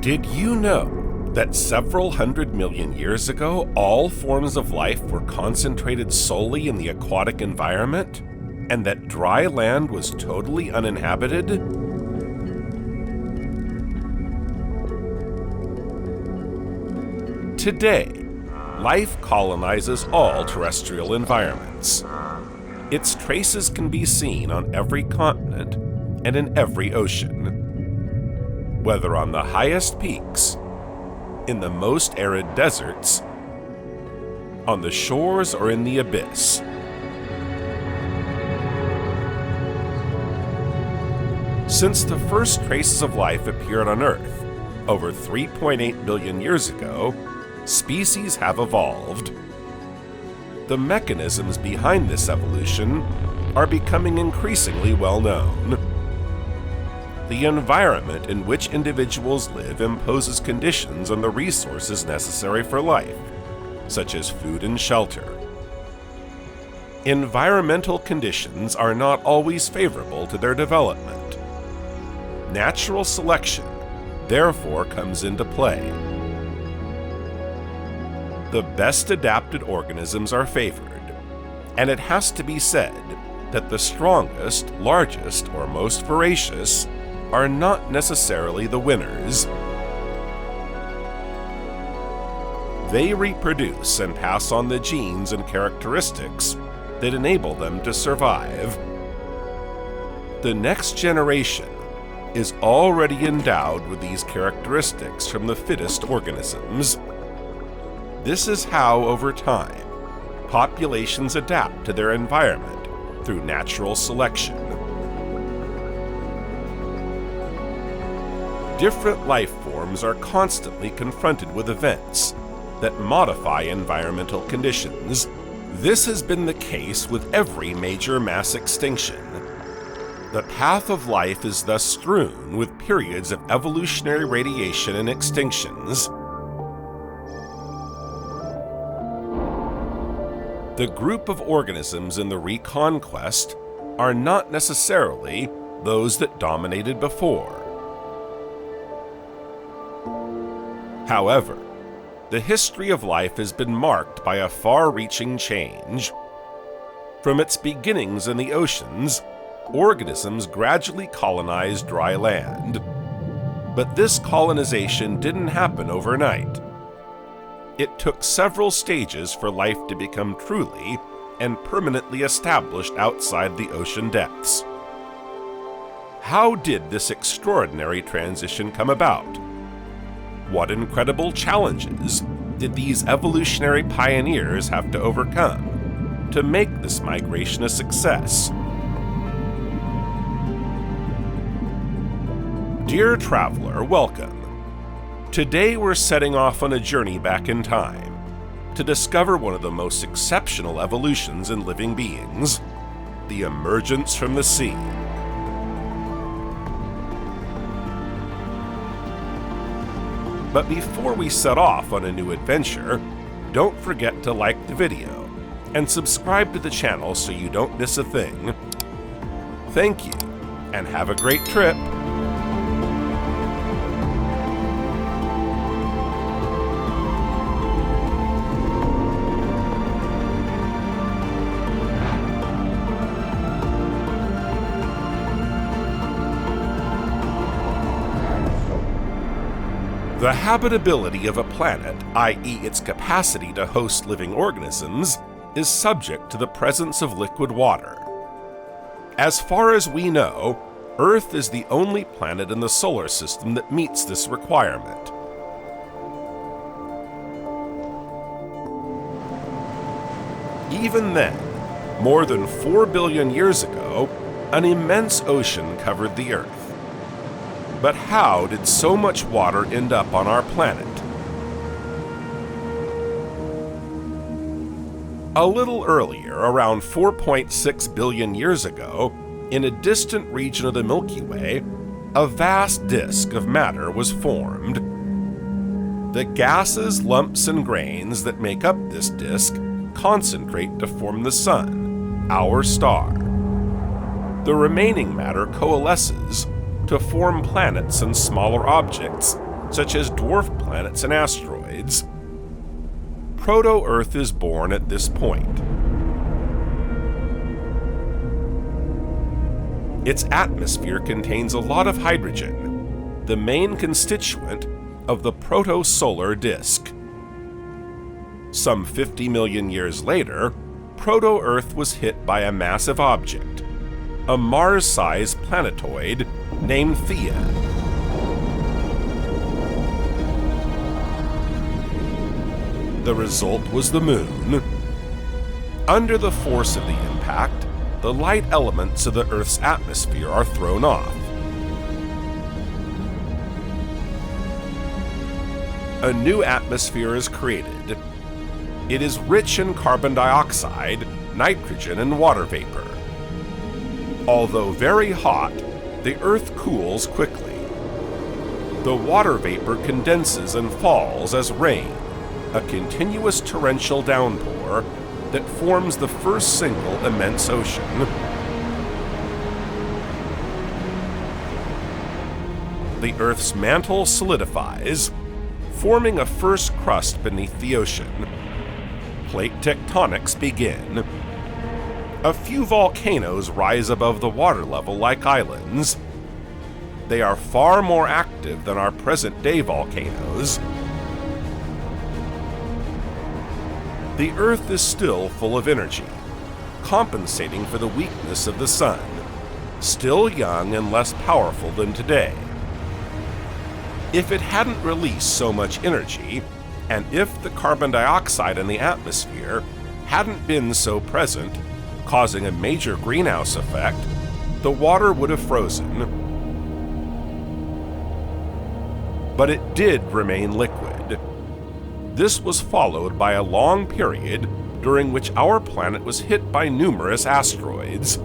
Did you know that several 100 million years ago, all forms of life were concentrated solely in the aquatic environment, and that dry land was totally uninhabited? Today, life colonizes all terrestrial environments. Its traces can be seen on every continent and in every ocean. Whether on the highest peaks, in the most arid deserts, on the shores, or in the abyss. Since the first traces of life appeared on Earth over 3.8 billion years ago, species have evolved. The mechanisms behind this evolution are becoming increasingly well known. The environment in which individuals live imposes conditions on the resources necessary for life, such as food and shelter. Environmental conditions are not always favorable to their development. Natural selection, therefore, comes into play. The best adapted organisms are favored, and it has to be said that the strongest, largest, or most voracious are not necessarily the winners. They reproduce and pass on the genes and characteristics that enable them to survive. The next generation is already endowed with these characteristics from the fittest organisms. This is how, over time, populations adapt to their environment through natural selection. Different life forms are constantly confronted with events that modify environmental conditions. This has been the case with every major mass extinction. The path of life is thus strewn with periods of evolutionary radiation and extinctions. The group of organisms in the reconquest are not necessarily those that dominated before. However, the history of life has been marked by a far-reaching change. From its beginnings in the oceans, organisms gradually colonized dry land. But this colonization didn't happen overnight. It took several stages for life to become truly and permanently established outside the ocean depths. How did this extraordinary transition come about? What incredible challenges did these evolutionary pioneers have to overcome to make this migration a success? Dear traveler, welcome. Today we're setting off on a journey back in time to discover one of the most exceptional evolutions in living beings, the emergence from the sea. But before we set off on a new adventure, don't forget to like the video and subscribe to the channel so you don't miss a thing. Thank you, and have a great trip! The habitability of a planet, i.e. its capacity to host living organisms, is subject to the presence of liquid water. As far as we know, Earth is the only planet in the solar system that meets this requirement. Even then, more than 4 billion years ago, an immense ocean covered the Earth. But how did so much water end up on our planet? A little earlier, around 4.6 billion years ago, in a distant region of the Milky Way, a vast disk of matter was formed. The gases, lumps, and grains that make up this disk concentrate to form the Sun, our star. The remaining matter coalesces to form planets and smaller objects, such as dwarf planets and asteroids. Proto-Earth is born at this point. Its atmosphere contains a lot of hydrogen, the main constituent of the protosolar disk. Some 50 million years later, Proto-Earth was hit by a massive object, a Mars-sized planetoid named Theia. The result was the Moon. Under the force of the impact, the light elements of the Earth's atmosphere are thrown off. A new atmosphere is created. It is rich in carbon dioxide, nitrogen, and water vapor. Although very hot, the Earth cools quickly. The water vapor condenses and falls as rain, a continuous torrential downpour that forms the first single immense ocean. The Earth's mantle solidifies, forming a first crust beneath the ocean. Plate tectonics begin. A few volcanoes rise above the water level like islands. They are far more active than our present-day volcanoes. The Earth is still full of energy, compensating for the weakness of the Sun, still young and less powerful than today. If it hadn't released so much energy, and if the carbon dioxide in the atmosphere hadn't been so present, causing a major greenhouse effect, the water would have frozen. But it did remain liquid. This was followed by a long period during which our planet was hit by numerous asteroids.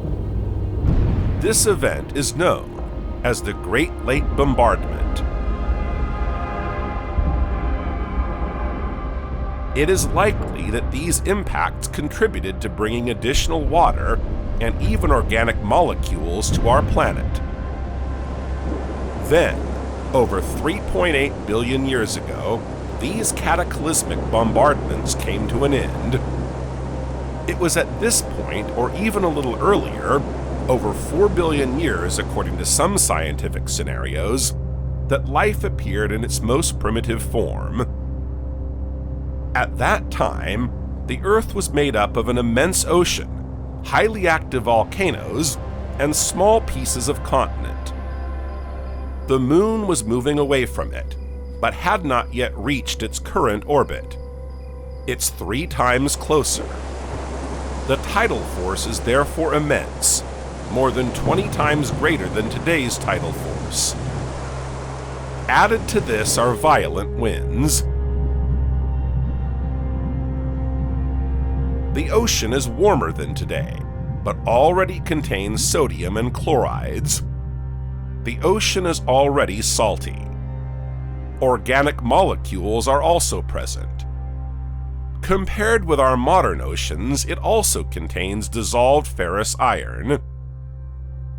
This event is known as the Great Lake Bombardment. It is likely that these impacts contributed to bringing additional water and even organic molecules to our planet. Then, over 3.8 billion years ago, these cataclysmic bombardments came to an end. It was at this point, or even a little earlier, over 4 billion years according to some scientific scenarios, that life appeared in its most primitive form. At that time, the Earth was made up of an immense ocean, highly active volcanoes, and small pieces of continent. The Moon was moving away from it, but had not yet reached its current orbit. It's 3 times closer. The tidal force is therefore immense, more than 20 times greater than today's tidal force. Added to this are violent winds. The ocean is warmer than today, but already contains sodium and chlorides. The ocean is already salty. Organic molecules are also present. Compared with our modern oceans, it also contains dissolved ferrous iron.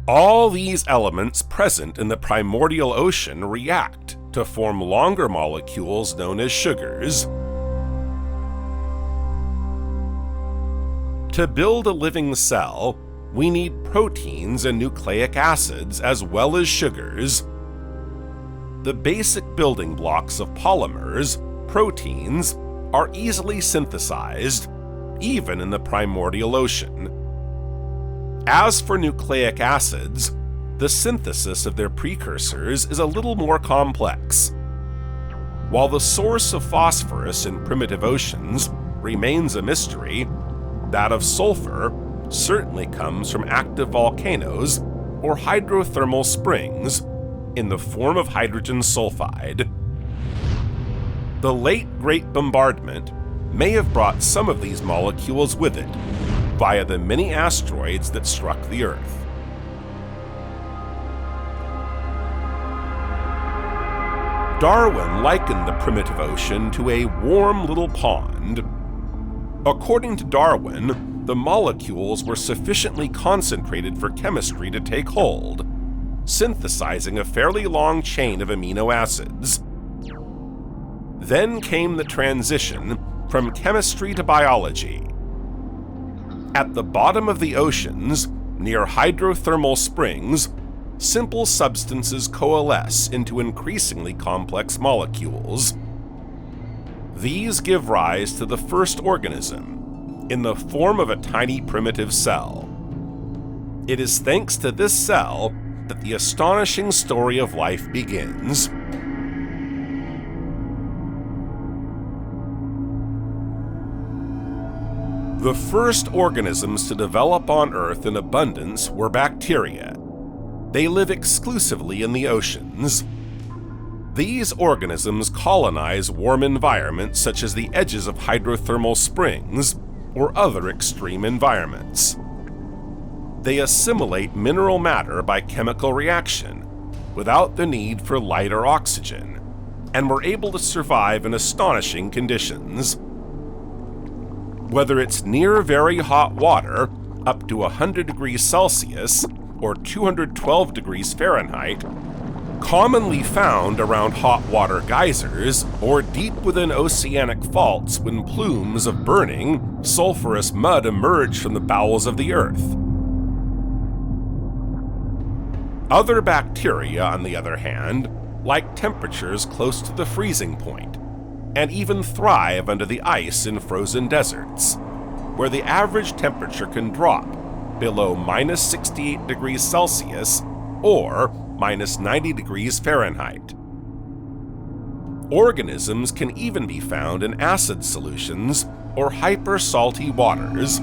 All these elements present in the primordial ocean react to form longer molecules known as sugars. To build a living cell, we need proteins and nucleic acids as well as sugars. The basic building blocks of polymers, proteins, are easily synthesized, even in the primordial ocean. As for nucleic acids, the synthesis of their precursors is a little more complex. While the source of phosphorus in primitive oceans remains a mystery, that of sulfur certainly comes from active volcanoes or hydrothermal springs in the form of hydrogen sulfide. The late Great Bombardment may have brought some of these molecules with it via the many asteroids that struck the Earth. Darwin likened the primitive ocean to a warm little pond. According to Darwin, the molecules were sufficiently concentrated for chemistry to take hold, synthesizing a fairly long chain of amino acids. Then came the transition from chemistry to biology. At the bottom of the oceans, near hydrothermal springs, simple substances coalesce into increasingly complex molecules. These give rise to the first organism, in the form of a tiny primitive cell. It is thanks to this cell that the astonishing story of life begins. The first organisms to develop on Earth in abundance were bacteria. They live exclusively in the oceans. These organisms colonize warm environments such as the edges of hydrothermal springs or other extreme environments. They assimilate mineral matter by chemical reaction without the need for light or oxygen, and were able to survive in astonishing conditions. Whether it's near very hot water, up to 100 degrees Celsius or 212 degrees Fahrenheit, commonly found around hot water geysers or deep within oceanic faults when plumes of burning, sulfurous mud emerge from the bowels of the Earth. Other bacteria, on the other hand, like temperatures close to the freezing point, and even thrive under the ice in frozen deserts, where the average temperature can drop below minus 68 degrees Celsius or minus 90 degrees Fahrenheit. Organisms can even be found in acid solutions or hyper-salty waters.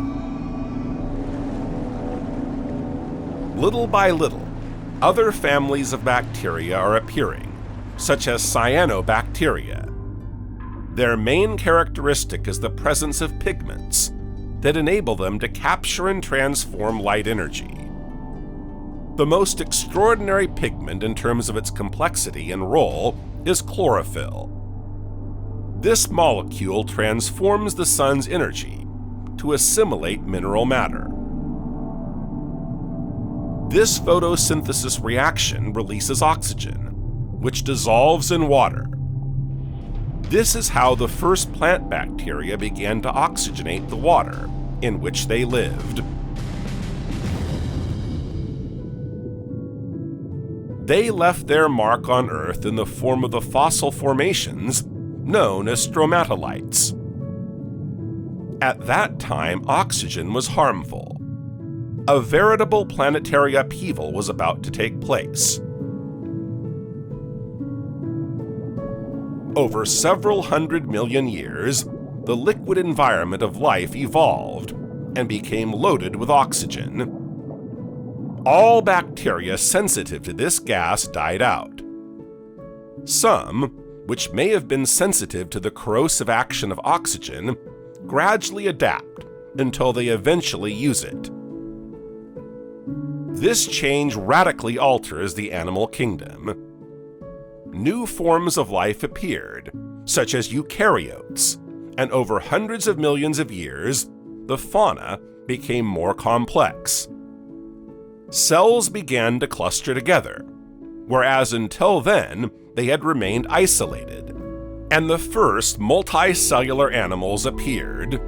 Little by little, other families of bacteria are appearing, such as cyanobacteria. Their main characteristic is the presence of pigments that enable them to capture and transform light energy. The most extraordinary pigment in terms of its complexity and role is chlorophyll. This molecule transforms the sun's energy to assimilate mineral matter. This photosynthesis reaction releases oxygen, which dissolves in water. This is how the first plant bacteria began to oxygenate the water in which they lived. They left their mark on Earth in the form of the fossil formations known as stromatolites. At that time, oxygen was harmful. A veritable planetary upheaval was about to take place. Over several 100 million years, the liquid environment of life evolved and became loaded with oxygen. All bacteria sensitive to this gas died out. Some, which may have been sensitive to the corrosive action of oxygen, gradually adapt until they eventually use it. This change radically alters the animal kingdom. New forms of life appeared, such as eukaryotes, and over hundreds of millions of years, the fauna became more complex. Cells began to cluster together, whereas until then they had remained isolated, and the first multicellular animals appeared.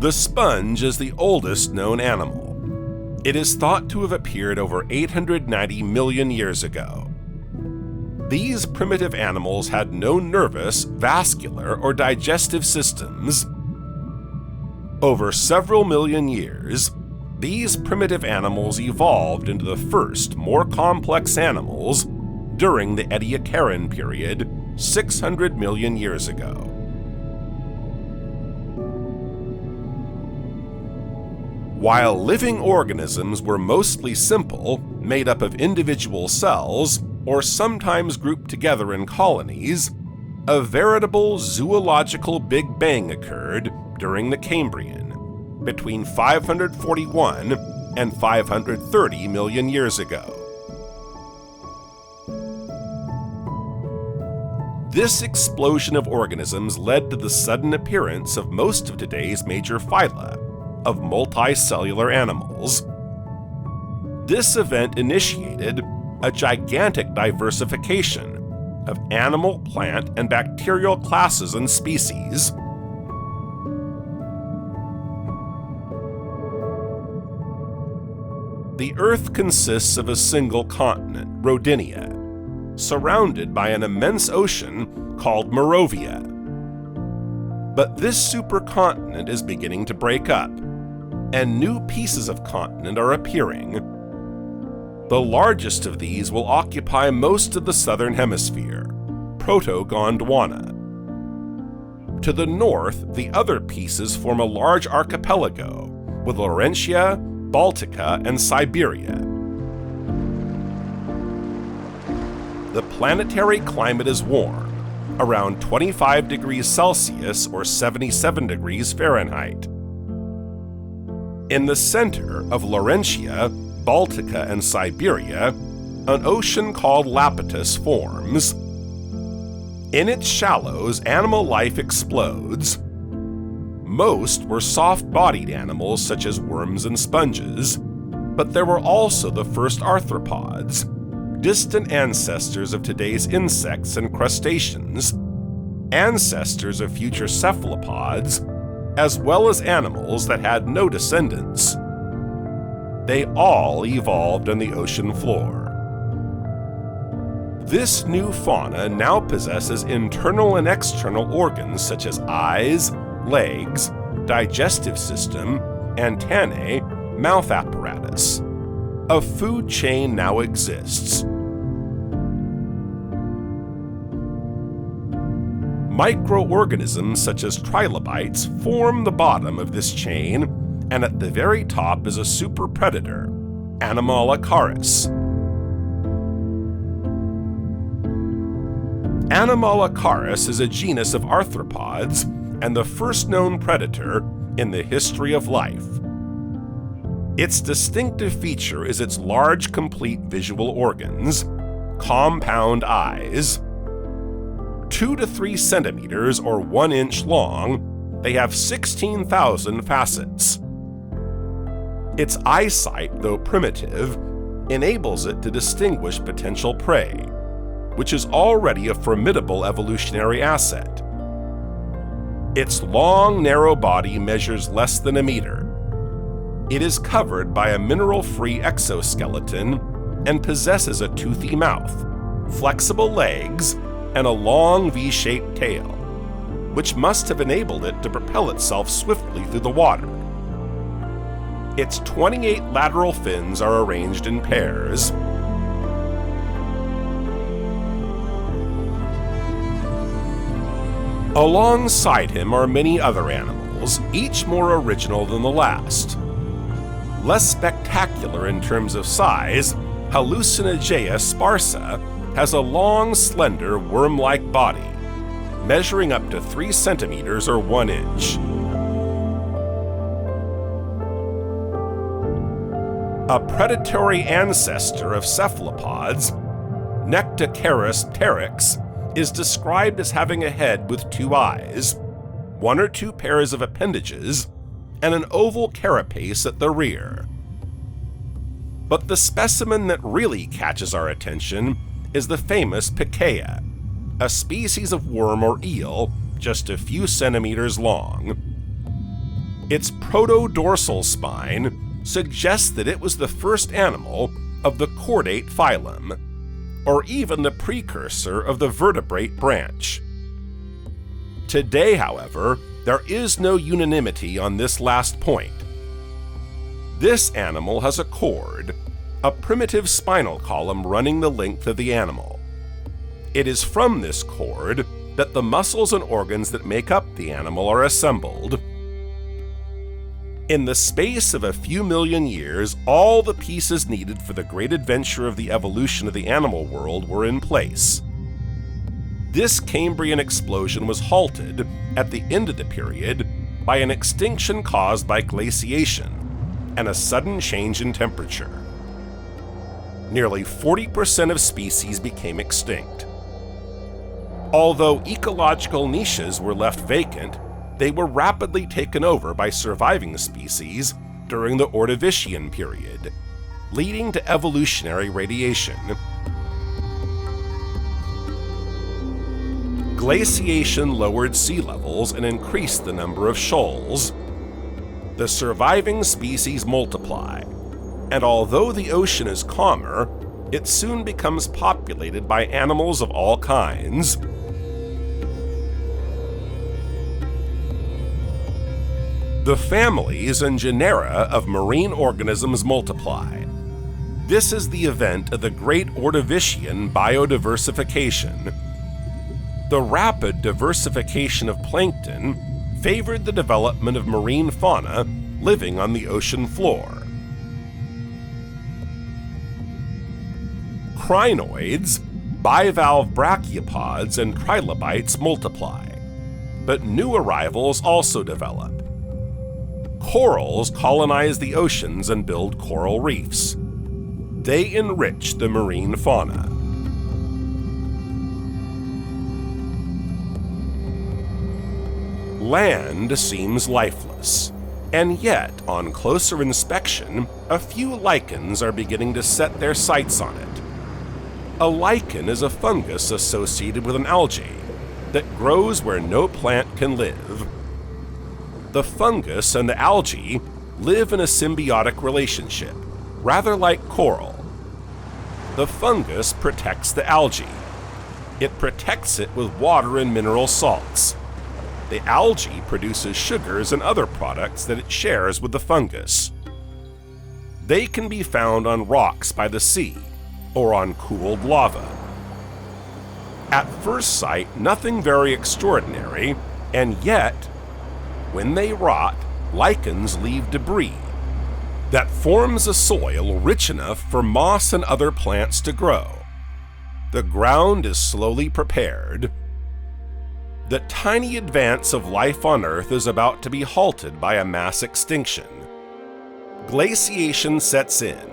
The sponge is the oldest known animal. It is thought to have appeared over 890 million years ago. These primitive animals had no nervous, vascular, or digestive systems. Over several million years, these primitive animals evolved into the first, more complex animals during the Ediacaran period 600 million years ago. While living organisms were mostly simple, made up of individual cells, or sometimes grouped together in colonies, a veritable zoological Big Bang occurred during the Cambrian, between 541 and 530 million years ago. This explosion of organisms led to the sudden appearance of most of today's major phyla of multicellular animals. This event initiated a gigantic diversification of animal, plant, and bacterial classes and species. The Earth consists of a single continent, Rodinia, surrounded by an immense ocean called Morovia. But this supercontinent is beginning to break up, and new pieces of continent are appearing. The largest of these will occupy most of the southern hemisphere, Proto-Gondwana. To the north, the other pieces form a large archipelago, with Laurentia, Baltica, and Siberia. The planetary climate is warm, around 25 degrees Celsius or 77 degrees Fahrenheit. In the center of Laurentia, Baltica, and Siberia, an ocean called Iapetus forms. In its shallows, animal life explodes. Most were soft-bodied animals such as worms and sponges, but there were also the first arthropods, distant ancestors of today's insects and crustaceans, ancestors of future cephalopods, as well as animals that had no descendants. They all evolved on the ocean floor. This new fauna now possesses internal and external organs such as eyes, legs, digestive system, antennae, mouth apparatus. A food chain now exists. Microorganisms such as trilobites form the bottom of this chain, and at the very top is a super predator, Anomalocaris. Anomalocaris is a genus of arthropods and the first known predator in the history of life. Its distinctive feature is its large, complete visual organs, compound eyes. 2 to 3 centimeters or 1 inch long, they have 16,000 facets. Its eyesight, though primitive, enables it to distinguish potential prey, which is already a formidable evolutionary asset. Its long, narrow body measures less than a meter. It is covered by a mineral-free exoskeleton and possesses a toothy mouth, flexible legs, and a long V-shaped tail, which must have enabled it to propel itself swiftly through the water. Its 28 lateral fins are arranged in pairs. Alongside him are many other animals, each more original than the last. Less spectacular in terms of size, Hallucinogea sparsa has a long, slender, worm-like body, measuring up to 3 centimeters or 1 inch. A predatory ancestor of cephalopods, Nectocaris pteryx, is described as having a head with 2 eyes, 1 or 2 pairs of appendages, and an oval carapace at the rear. But the specimen that really catches our attention is the famous Picaea, a species of worm or eel just a few centimeters long. Its proto-dorsal spine suggests that it was the first animal of the chordate phylum, or even the precursor of the vertebrate branch. Today, however, there is no unanimity on this last point. This animal has a cord, a primitive spinal column running the length of the animal. It is from this cord that the muscles and organs that make up the animal are assembled. In the space of a few million years, all the pieces needed for the great adventure of the evolution of the animal world were in place. This Cambrian explosion was halted at the end of the period by an extinction caused by glaciation and a sudden change in temperature. Nearly 40% of species became extinct. Although ecological niches were left vacant, they were rapidly taken over by surviving species during the Ordovician period, leading to evolutionary radiation. Glaciation lowered sea levels and increased the number of shoals. The surviving species multiply, and although the ocean is calmer, it soon becomes populated by animals of all kinds. The families and genera of marine organisms multiply. This is the event of the Great Ordovician biodiversification. The rapid diversification of plankton favored the development of marine fauna living on the ocean floor. Crinoids, bivalve brachiopods, and trilobites multiply, but new arrivals also develop. Corals colonize the oceans and build coral reefs. They enrich the marine fauna. Land seems lifeless, and yet, on closer inspection, a few lichens are beginning to set their sights on it. A lichen is a fungus associated with an algae that grows where no plant can live. The fungus and the algae live in a symbiotic relationship, rather like coral. The fungus protects the algae. It protects it with water and mineral salts. The algae produces sugars and other products that it shares with the fungus. They can be found on rocks by the sea or on cooled lava. At first sight, nothing very extraordinary, and yet, when they rot, lichens leave debris that forms a soil rich enough for moss and other plants to grow. The ground is slowly prepared. The tiny advance of life on Earth is about to be halted by a mass extinction. Glaciation sets in,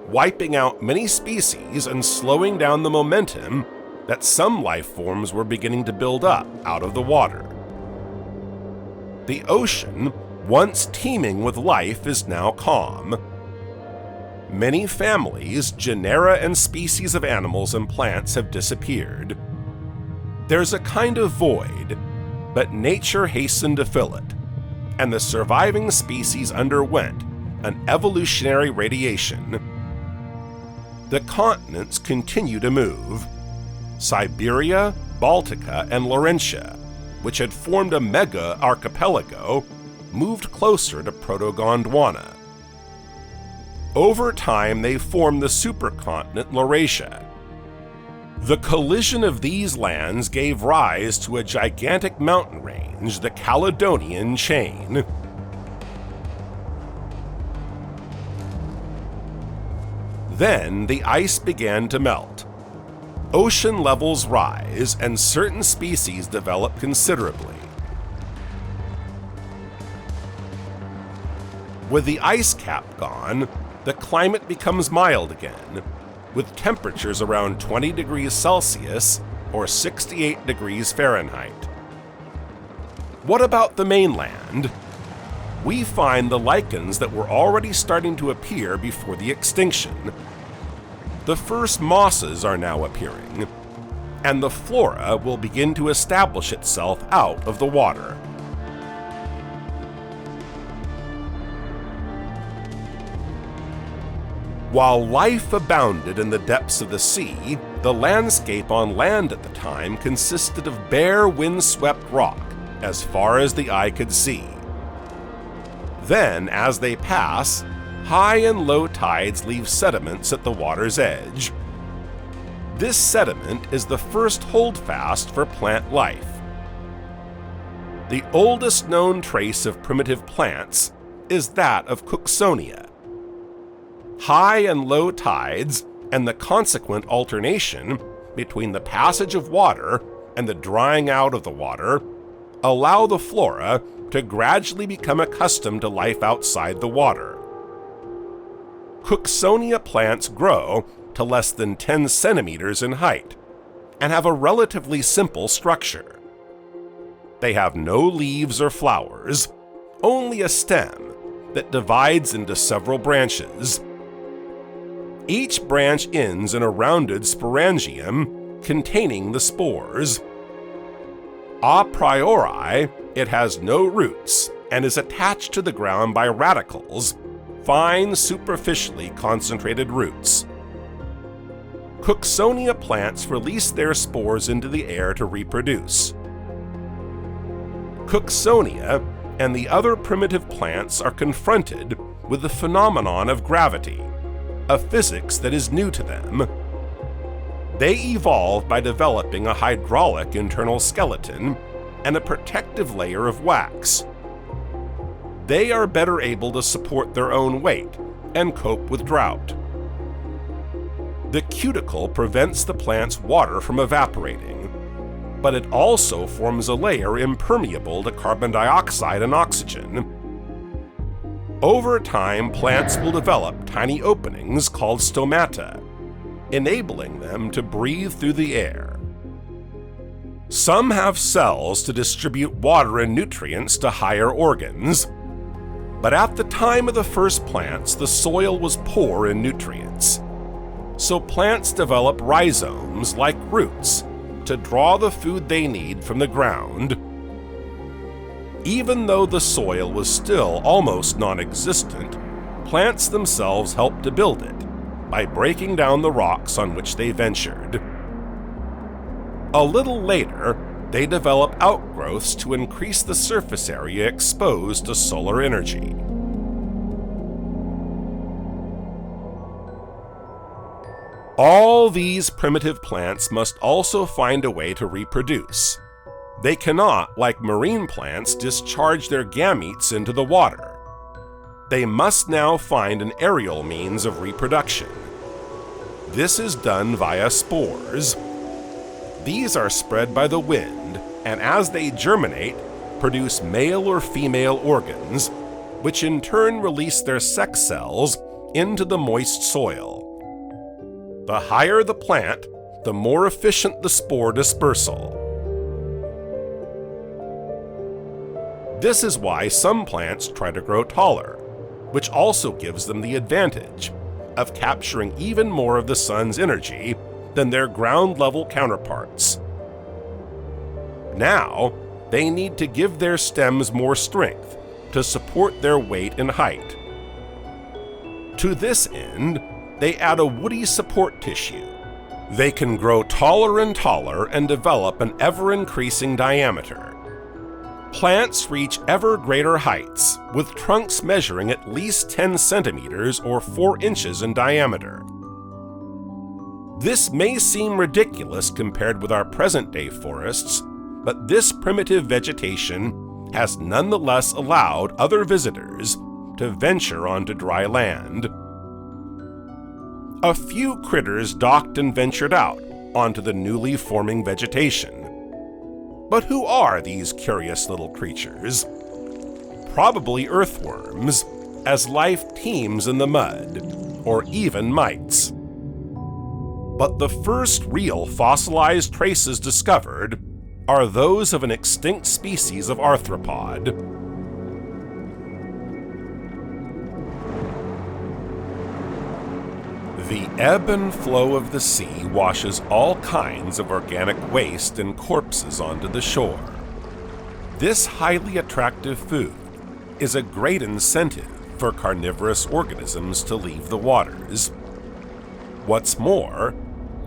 wiping out many species and slowing down the momentum that some life forms were beginning to build up out of the water. The ocean, once teeming with life, is now calm. Many families, genera, and species of animals and plants have disappeared. There's a kind of void, but nature hastened to fill it, and the surviving species underwent an evolutionary radiation. The continents continue to move. Siberia, Baltica, and Laurentia, which had formed a mega-archipelago, moved closer to Proto-Gondwana. Over time, they formed the supercontinent Laurasia. The collision of these lands gave rise to a gigantic mountain range, the Caledonian Chain. Then the ice began to melt. Ocean levels rise, and certain species develop considerably. With the ice cap gone, the climate becomes mild again, with temperatures around 20 degrees Celsius or 68 degrees Fahrenheit. What about the mainland? We find the lichens that were already starting to appear before the extinction. The first mosses are now appearing, and the flora will begin to establish itself out of the water. While life abounded in the depths of the sea, the landscape on land at the time consisted of bare, windswept rock as far as the eye could see. Then, as they pass, high and low tides leave sediments at the water's edge. This sediment is the first holdfast for plant life. The oldest known trace of primitive plants is that of Cooksonia. High and low tides and the consequent alternation between the passage of water and the drying out of the water allow the flora to gradually become accustomed to life outside the water. Cooksonia plants grow to less than 10 centimeters in height and have a relatively simple structure. They have no leaves or flowers, only a stem that divides into several branches. Each branch ends in a rounded sporangium containing the spores. A priori, it has no roots and is attached to the ground by radicals, fine superficially concentrated roots. Cooksonia plants release their spores into the air to reproduce. Cooksonia and the other primitive plants are confronted with the phenomenon of gravity, a physics that is new to them. They evolved by developing a hydraulic internal skeleton and a protective layer of wax. They are better able to support their own weight and cope with drought. The cuticle prevents the plant's water from evaporating, but it also forms a layer impermeable to carbon dioxide and oxygen. Over time, plants will develop tiny openings called stomata, enabling them to breathe through the air. Some have cells to distribute water and nutrients to higher organs, but at the time of the first plants, the soil was poor in nutrients. So plants develop rhizomes, like roots, to draw the food they need from the ground. Even though the soil was still almost non-existent, plants themselves helped to build it by breaking down the rocks on which they ventured. A little later, they develop outgrowths to increase the surface area exposed to solar energy. All these primitive plants must also find a way to reproduce. They cannot, like marine plants, discharge their gametes into the water. They must now find an aerial means of reproduction. This is done via spores. These are spread by the wind, and as they germinate, produce male or female organs, which in turn release their sex cells into the moist soil. The higher the plant, the more efficient the spore dispersal. This is why some plants try to grow taller, which also gives them the advantage of capturing even more of the sun's energy than their ground-level counterparts. Now, they need to give their stems more strength to support their weight and height. To this end, they add a woody support tissue. They can grow taller and develop an ever-increasing diameter. Plants reach ever greater heights, with trunks measuring at least 10 centimeters or 4 inches in diameter. This may seem ridiculous compared with our present-day forests, but this primitive vegetation has nonetheless allowed other visitors to venture onto dry land. A few critters docked and ventured out onto the newly forming vegetation. But who are these curious little creatures? Probably earthworms, as life teems in the mud, or even mites. But the first real fossilized traces discovered are those of an extinct species of arthropod. The ebb and flow of the sea washes all kinds of organic waste and corpses onto the shore. This highly attractive food is a great incentive for carnivorous organisms to leave the waters. What's more,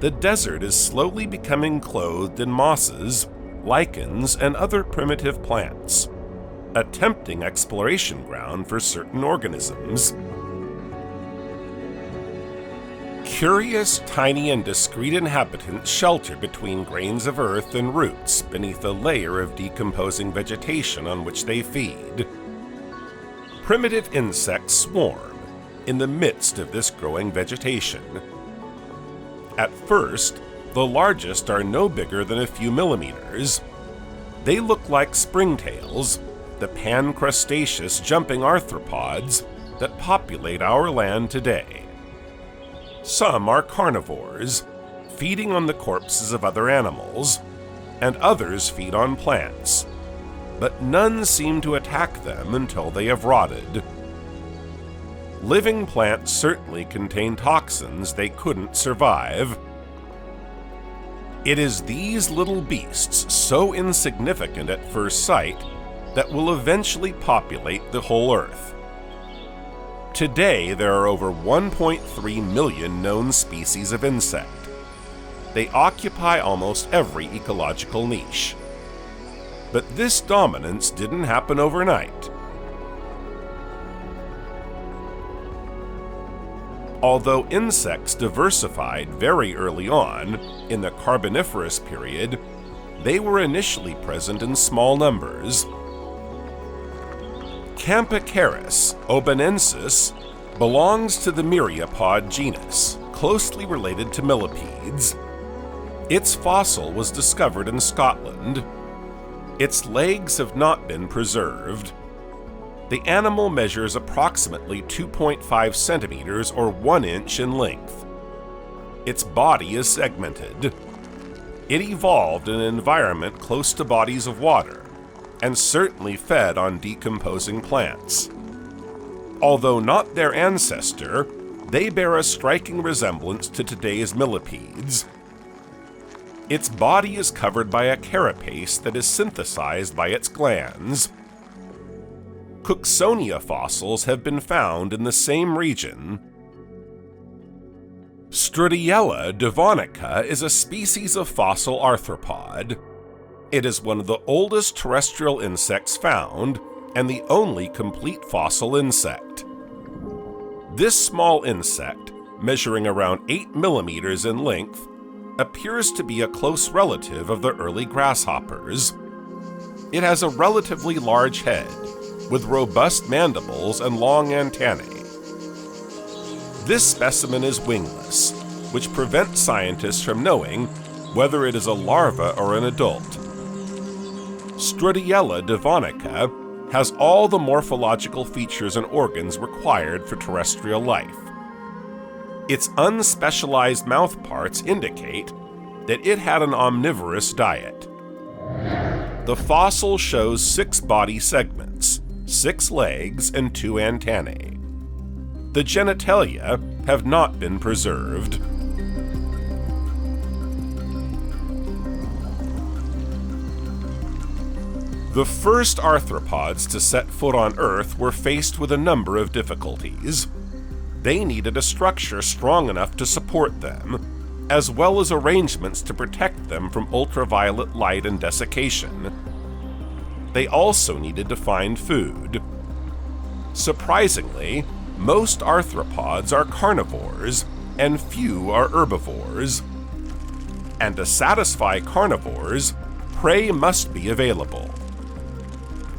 the desert is slowly becoming clothed in mosses, lichens, and other primitive plants, a tempting exploration ground for certain organisms. Curious, tiny, and discreet inhabitants shelter between grains of earth and roots beneath a layer of decomposing vegetation on which they feed. Primitive insects swarm in the midst of this growing vegetation. At first, the largest are no bigger than a few millimeters. They look like springtails, the pancrustaceous jumping arthropods that populate our land today. Some are carnivores, feeding on the corpses of other animals, and others feed on plants, but none seem to attack them until they have rotted. Living plants certainly contain toxins they couldn't survive. It is these little beasts, so insignificant at first sight, that will eventually populate the whole Earth. Today, there are over 1.3 million known species of insect. They occupy almost every ecological niche. But this dominance didn't happen overnight. Although insects diversified very early on, in the Carboniferous period, they were initially present in small numbers. Campacaris obanensis belongs to the myriapod genus, closely related to millipedes. Its fossil was discovered in Scotland. Its legs have not been preserved. The animal measures approximately 2.5 centimeters or 1 inch in length. Its body is segmented. It evolved in an environment close to bodies of water, and certainly fed on decomposing plants. Although not their ancestor, they bear a striking resemblance to today's millipedes. Its body is covered by a carapace that is synthesized by its glands. Cooksonia fossils have been found in the same region. Strutiella devonica is a species of fossil arthropod. It is one of the oldest terrestrial insects found, and the only complete fossil insect. This small insect, measuring around 8 millimeters in length, appears to be a close relative of the early grasshoppers. It has a relatively large head, with robust mandibles and long antennae. This specimen is wingless, which prevents scientists from knowing whether it is a larva or an adult. Strutiella devonica has all the morphological features and organs required for terrestrial life. Its unspecialized mouth parts indicate that it had an omnivorous diet. The fossil shows 6 body segments, 6 legs, and 2 antennae. The genitalia have not been preserved. The first arthropods to set foot on Earth were faced with a number of difficulties. They needed a structure strong enough to support them, as well as arrangements to protect them from ultraviolet light and desiccation. They also needed to find food. Surprisingly, most arthropods are carnivores, and few are herbivores. And to satisfy carnivores, prey must be available.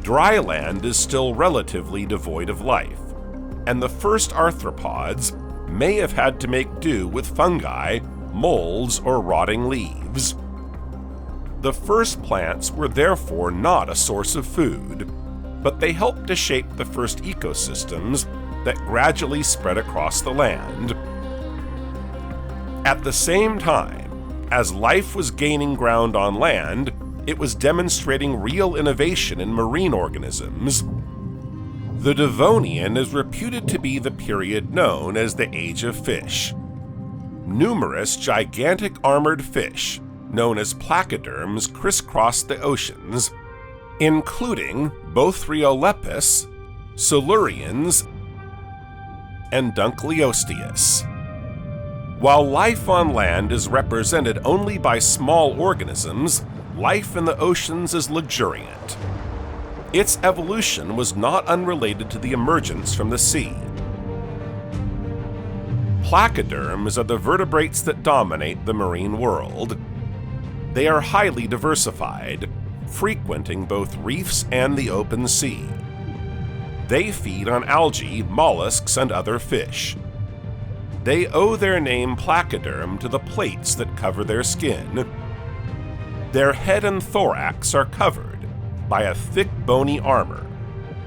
Dry land is still relatively devoid of life, and the first arthropods may have had to make do with fungi, molds, or rotting leaves. The first plants were therefore not a source of food, but they helped to shape the first ecosystems that gradually spread across the land. At the same time, as life was gaining ground on land, it was demonstrating real innovation in marine organisms. The Devonian is reputed to be the period known as the Age of Fish. Numerous gigantic armored fish, known as placoderms, crisscrossed the oceans, including Bothriolepis, Silurians, and Dunkleosteus. While life on land is represented only by small organisms, life in the oceans is luxuriant. Its evolution was not unrelated to the emergence from the sea. Placoderms are the vertebrates that dominate the marine world. They are highly diversified, frequenting both reefs and the open sea. They feed on algae, mollusks, and other fish. They owe their name placoderm to the plates that cover their skin. Their head and thorax are covered by a thick bony armor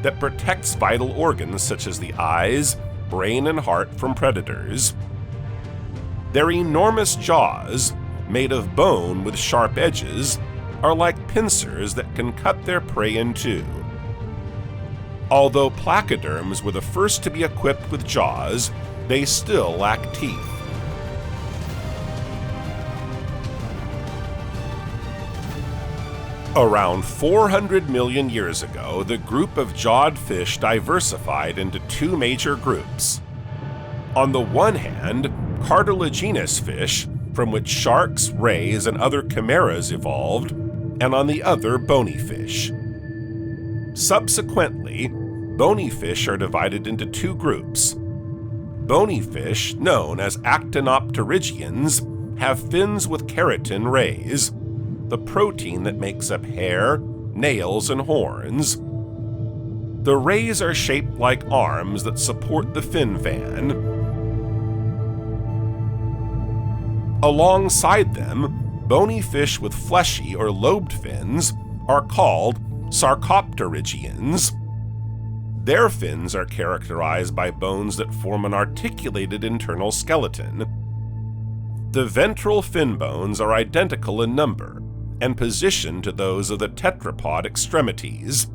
that protects vital organs such as the eyes, brain, and heart from predators. Their enormous jaws, made of bone with sharp edges, are like pincers that can cut their prey in two. Although placoderms were the first to be equipped with jaws, they still lack teeth. Around 400 million years ago, the group of jawed fish diversified into two major groups. On the one hand, cartilaginous fish, from which sharks, rays, and other chimeras evolved, and on the other, bony fish. Subsequently, bony fish are divided into two groups. Bony fish, known as actinopterygians, have fins with keratin rays, the protein that makes up hair, nails, and horns. The rays are shaped like arms that support the fin fan. Alongside them, bony fish with fleshy or lobed fins are called sarcopterygians. Their fins are characterized by bones that form an articulated internal skeleton. The ventral fin bones are identical in number and positioned to those of the tetrapod extremities.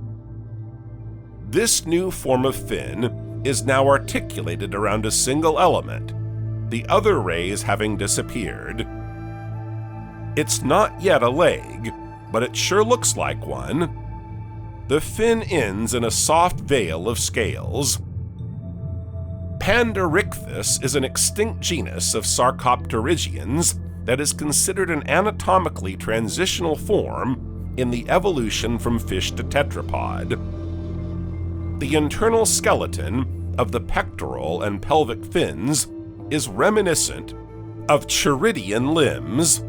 This new form of fin is now articulated around a single element, the other rays having disappeared. It's not yet a leg, but it sure looks like one. The fin ends in a soft veil of scales. Panderichthys is an extinct genus of sarcopterygians that is considered an anatomically transitional form in the evolution from fish to tetrapod. The internal skeleton of the pectoral and pelvic fins is reminiscent of Chiridian limbs.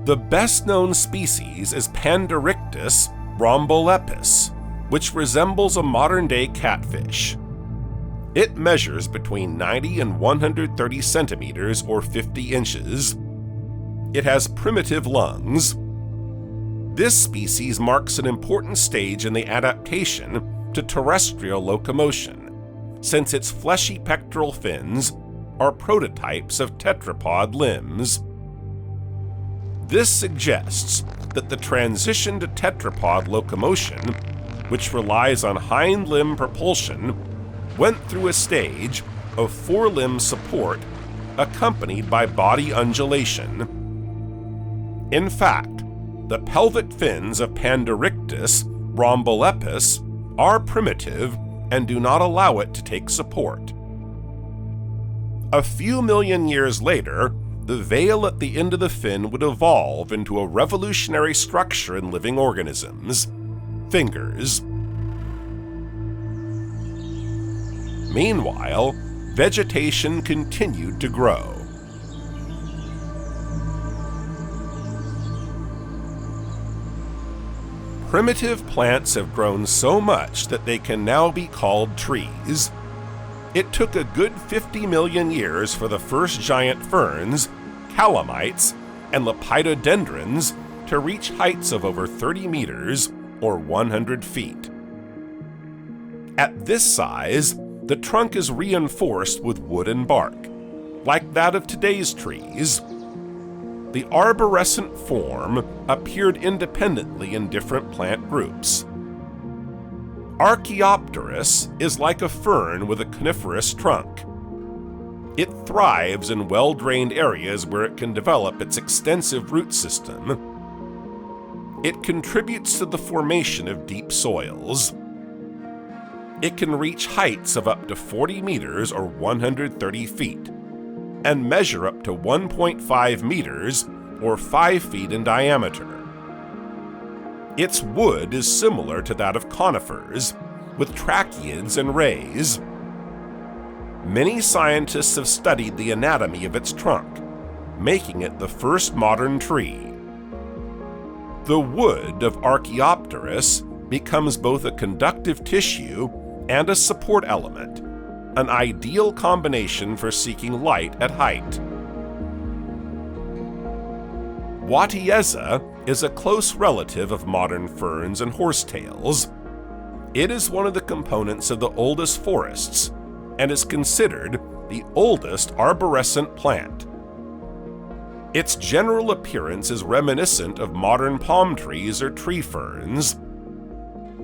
The best-known species is Panderichthys rhombolepis, which resembles a modern-day catfish. It measures between 90 and 130 centimeters or 50 inches. It has primitive lungs. This species marks an important stage in the adaptation to terrestrial locomotion, since its fleshy pectoral fins are prototypes of tetrapod limbs. This suggests that the transition to tetrapod locomotion, which relies on hind limb propulsion, went through a stage of forelimb support accompanied by body undulation. In fact, the pelvic fins of Panderichthys rhombolepis are primitive and do not allow it to take support. A few million years later, the veil at the end of the fin would evolve into a revolutionary structure in living organisms: fingers. Meanwhile, vegetation continued to grow. Primitive plants have grown so much that they can now be called trees. It took a good 50 million years for the first giant ferns, calamites, and lepidodendrons to reach heights of over 30 meters or 100 feet. At this size, the trunk is reinforced with wood and bark, like that of today's trees. The arborescent form appeared independently in different plant groups. Archaeopteris is like a fern with a coniferous trunk. It thrives in well-drained areas where it can develop its extensive root system. It contributes to the formation of deep soils. It can reach heights of up to 40 meters or 130 feet, and measure up to 1.5 meters or 5 feet in diameter. Its wood is similar to that of conifers, with tracheids and rays. Many scientists have studied the anatomy of its trunk, making it the first modern tree. The wood of Archaeopteris becomes both a conductive tissue and a support element, an ideal combination for seeking light at height. Watieza is a close relative of modern ferns and horsetails. It is one of the components of the oldest forests and is considered the oldest arborescent plant. Its general appearance is reminiscent of modern palm trees or tree ferns.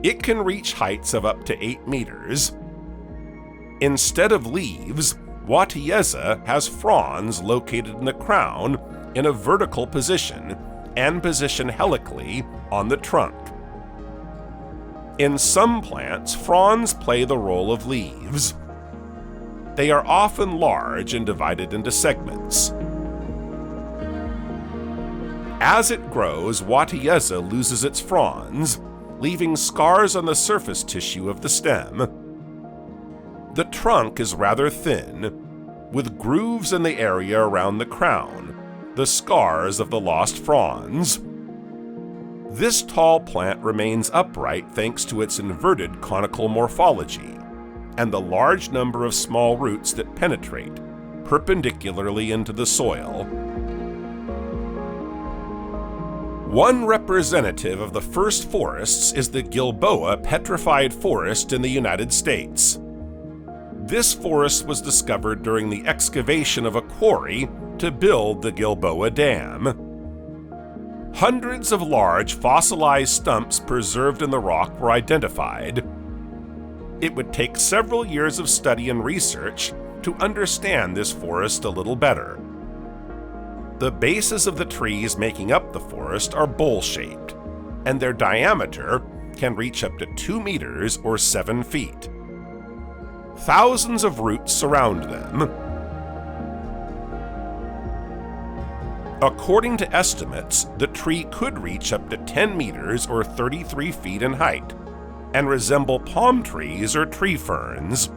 It can reach heights of up to 8 meters. Instead of leaves, Watieza has fronds located in the crown in a vertical position and position helically on the trunk. In some plants, fronds play the role of leaves. They are often large and divided into segments. As it grows, Watieza loses its fronds, leaving scars on the surface tissue of the stem. The trunk is rather thin, with grooves in the area around the crown, the scars of the lost fronds. This tall plant remains upright thanks to its inverted conical morphology and the large number of small roots that penetrate perpendicularly into the soil. One representative of the first forests is the Gilboa petrified forest in the United States. This forest was discovered during the excavation of a quarry to build the Gilboa Dam. Hundreds of large fossilized stumps preserved in the rock were identified. It would take several years of study and research to understand this forest a little better. The bases of the trees making up the forest are bowl-shaped, and their diameter can reach up to 2 meters or 7 feet. Thousands of roots surround them. According to estimates, the tree could reach up to 10 meters or 33 feet in height, and resemble palm trees or tree ferns.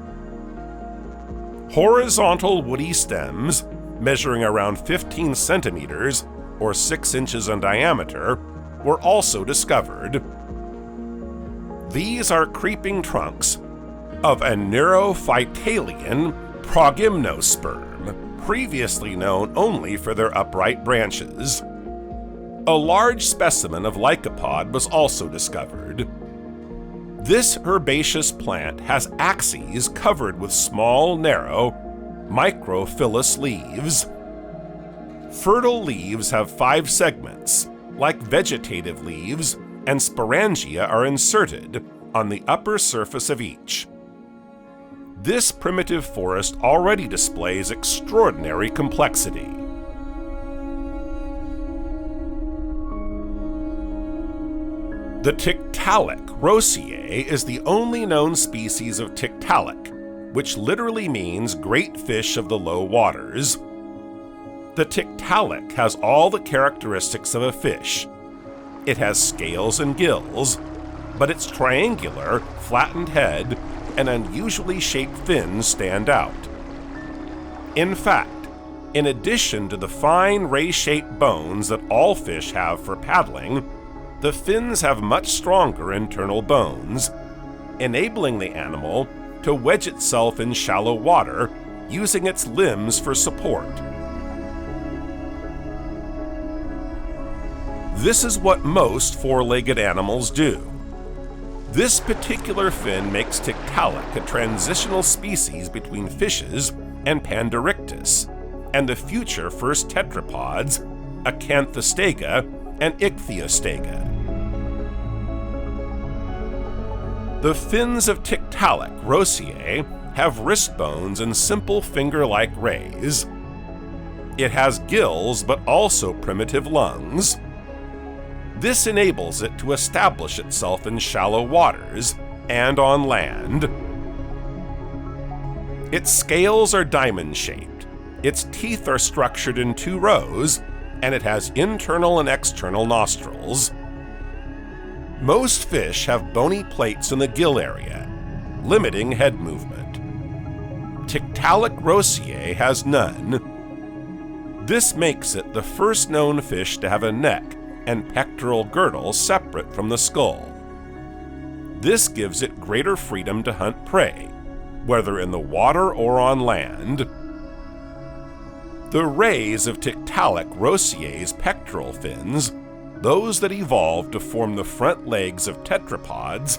Horizontal woody stems, measuring around 15 centimeters or 6 inches in diameter, were also discovered. These are creeping trunks of a neurophytalian progymnosperm, previously known only for their upright branches. A large specimen of lycopod was also discovered. This herbaceous plant has axes covered with small, narrow, microphyllous leaves. Fertile leaves have 5 segments, like vegetative leaves, and sporangia are inserted on the upper surface of each. This primitive forest already displays extraordinary complexity. The Tiktaalik roseae is the only known species of Tiktaalik, which literally means great fish of the low waters. The Tiktaalik has all the characteristics of a fish. It has scales and gills, but its triangular, flattened head and unusually shaped fins stand out. In fact, in addition to the fine ray-shaped bones that all fish have for paddling, the fins have much stronger internal bones, enabling the animal to wedge itself in shallow water, using its limbs for support. This is what most four-legged animals do. This particular fin makes Tiktaalik a transitional species between fishes and Pandorictus, and the future first tetrapods, Acanthostega and Ichthyostega. The fins of Tiktaalik roseae have wrist bones and simple finger-like rays. It has gills but also primitive lungs. This enables it to establish itself in shallow waters and on land. Its scales are diamond-shaped, its teeth are structured in 2 rows, and it has internal and external nostrils. Most fish have bony plates in the gill area, limiting head movement. Tiktaalik roseae has none. This makes it the first known fish to have a neck and pectoral girdle separate from the skull. This gives it greater freedom to hunt prey, whether in the water or on land. The rays of Tiktaalik roseae's pectoral fins, those that evolved to form the front legs of tetrapods,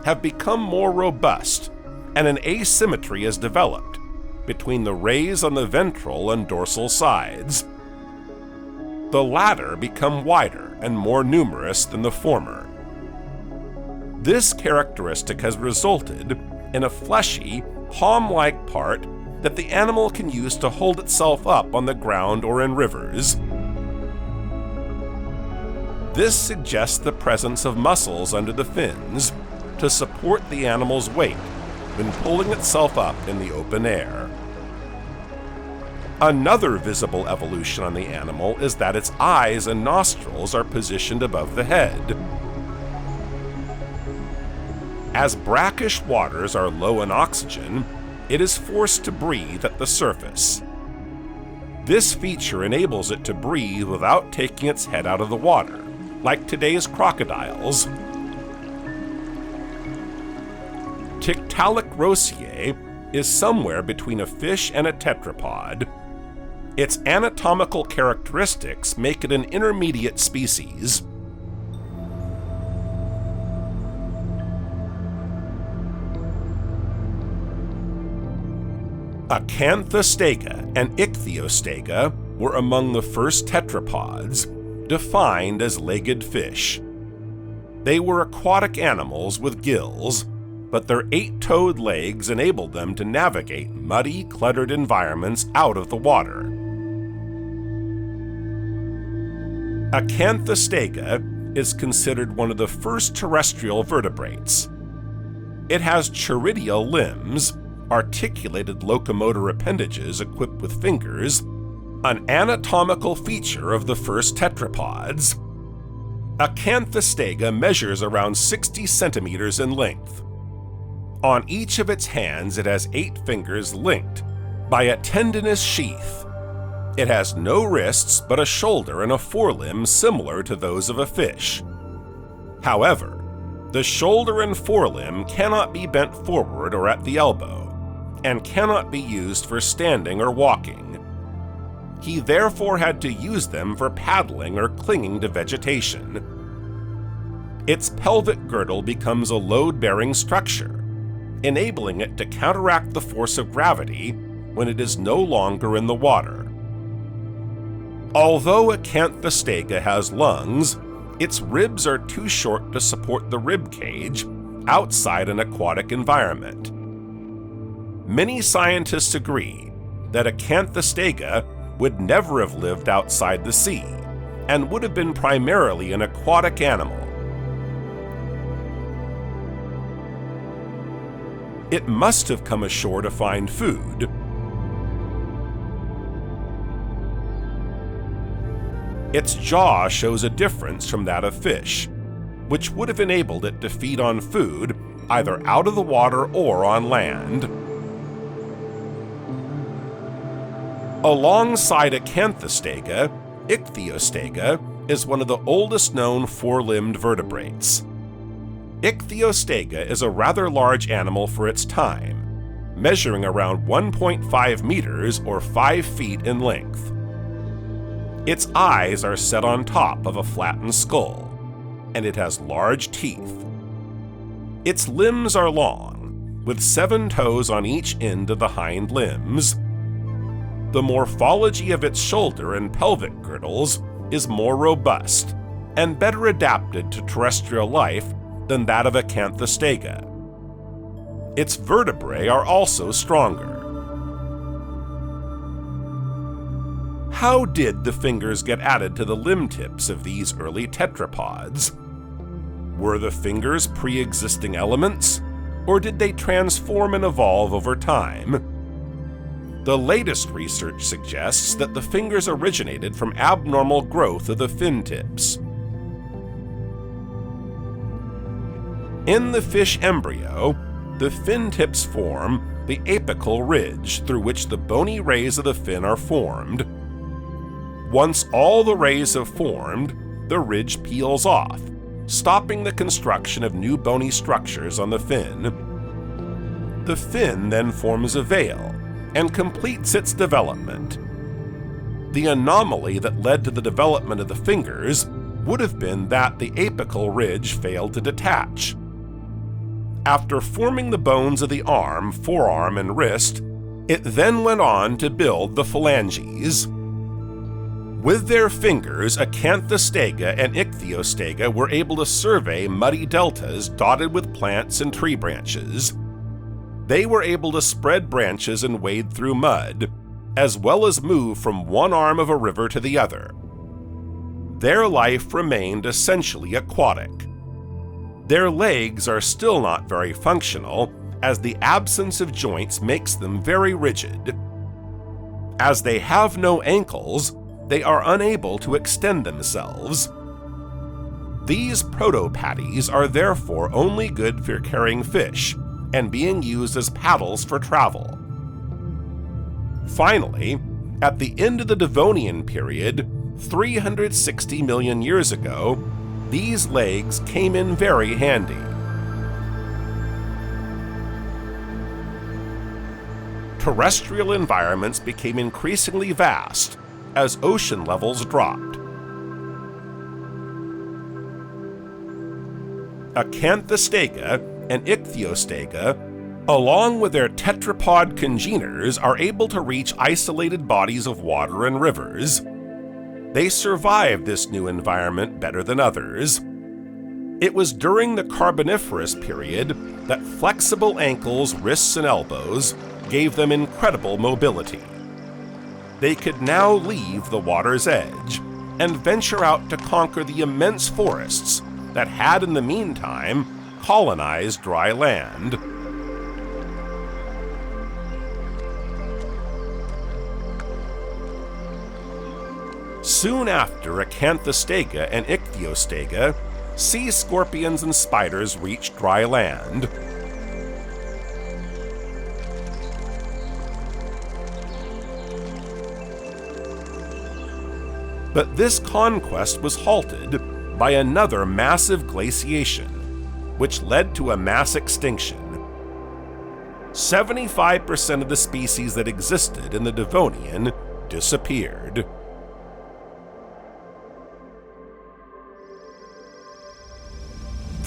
have become more robust, and an asymmetry has developed between the rays on the ventral and dorsal sides. The latter become wider and more numerous than the former. This characteristic has resulted in a fleshy, palm-like part that the animal can use to hold itself up on the ground or in rivers. This suggests the presence of muscles under the fins to support the animal's weight when pulling itself up in the open air. Another visible evolution on the animal is that its eyes and nostrils are positioned above the head. As brackish waters are low in oxygen, it is forced to breathe at the surface. This feature enables it to breathe without taking its head out of the water, like today's crocodiles. Tiktaalik rosea is somewhere between a fish and a tetrapod. Its anatomical characteristics make it an intermediate species. Acanthostega and Ichthyostega were among the first tetrapods, defined as legged fish. They were aquatic animals with gills, but their 8-toed legs enabled them to navigate muddy, cluttered environments out of the water. Acanthostega is considered one of the first terrestrial vertebrates. It has charidial limbs, articulated locomotor appendages equipped with fingers, an anatomical feature of the first tetrapods. Acanthostega measures around 60 centimeters in length. On each of its hands, it has 8 fingers linked by a tendinous sheath. It has no wrists but a shoulder and a forelimb similar to those of a fish. However, the shoulder and forelimb cannot be bent forward or at the elbow, and cannot be used for standing or walking. He therefore had to use them for paddling or clinging to vegetation. Its pelvic girdle becomes a load-bearing structure, enabling it to counteract the force of gravity when it is no longer in the water. Although Acanthostega has lungs, its ribs are too short to support the rib cage outside an aquatic environment. Many scientists agree that Acanthostega would never have lived outside the sea and would have been primarily an aquatic animal. It must have come ashore to find food. Its jaw shows a difference from that of fish, which would have enabled it to feed on food either out of the water or on land. Alongside Acanthostega, Ichthyostega is one of the oldest known four-limbed vertebrates. Ichthyostega is a rather large animal for its time, measuring around 1.5 meters or 5 feet in length. Its eyes are set on top of a flattened skull, and it has large teeth. Its limbs are long, with 7 toes on each end of the hind limbs. The morphology of its shoulder and pelvic girdles is more robust and better adapted to terrestrial life than that of Acanthostega. Its vertebrae are also stronger. How did the fingers get added to the limb tips of these early tetrapods? Were the fingers pre-existing elements, or did they transform and evolve over time? The latest research suggests that the fingers originated from abnormal growth of the fin tips. In the fish embryo, the fin tips form the apical ridge through which the bony rays of the fin are formed. Once all the rays have formed, the ridge peels off, stopping the construction of new bony structures on the fin. The fin then forms a veil and completes its development. The anomaly that led to the development of the fingers would have been that the apical ridge failed to detach. After forming the bones of the arm, forearm, and wrist, it then went on to build the phalanges. With their fingers, Acanthostega and Ichthyostega were able to survey muddy deltas dotted with plants and tree branches. They were able to spread branches and wade through mud, as well as move from one arm of a river to the other. their life remained essentially aquatic. Their legs are still not very functional, as the absence of joints makes them very rigid. As they have no ankles, they are unable to extend themselves. These protopatties are therefore only good for carrying fish and being used as paddles for travel. Finally, at the end of the Devonian period, 360 million years ago, these legs came in very handy. Terrestrial environments became increasingly vast as ocean levels dropped. Acanthostega and Ichthyostega, along with their tetrapod congeners, are able to reach isolated bodies of water and rivers. They survived this new environment better than others. It was during the Carboniferous period that flexible ankles, wrists, and elbows gave them incredible mobility. They could now leave the water's edge and venture out to conquer the immense forests that had in the meantime colonized dry land. Soon after Acanthostega and Ichthyostega, sea scorpions and spiders reached dry land. But this conquest was halted by another massive glaciation, which led to a mass extinction. 75% of the species that existed in the Devonian disappeared.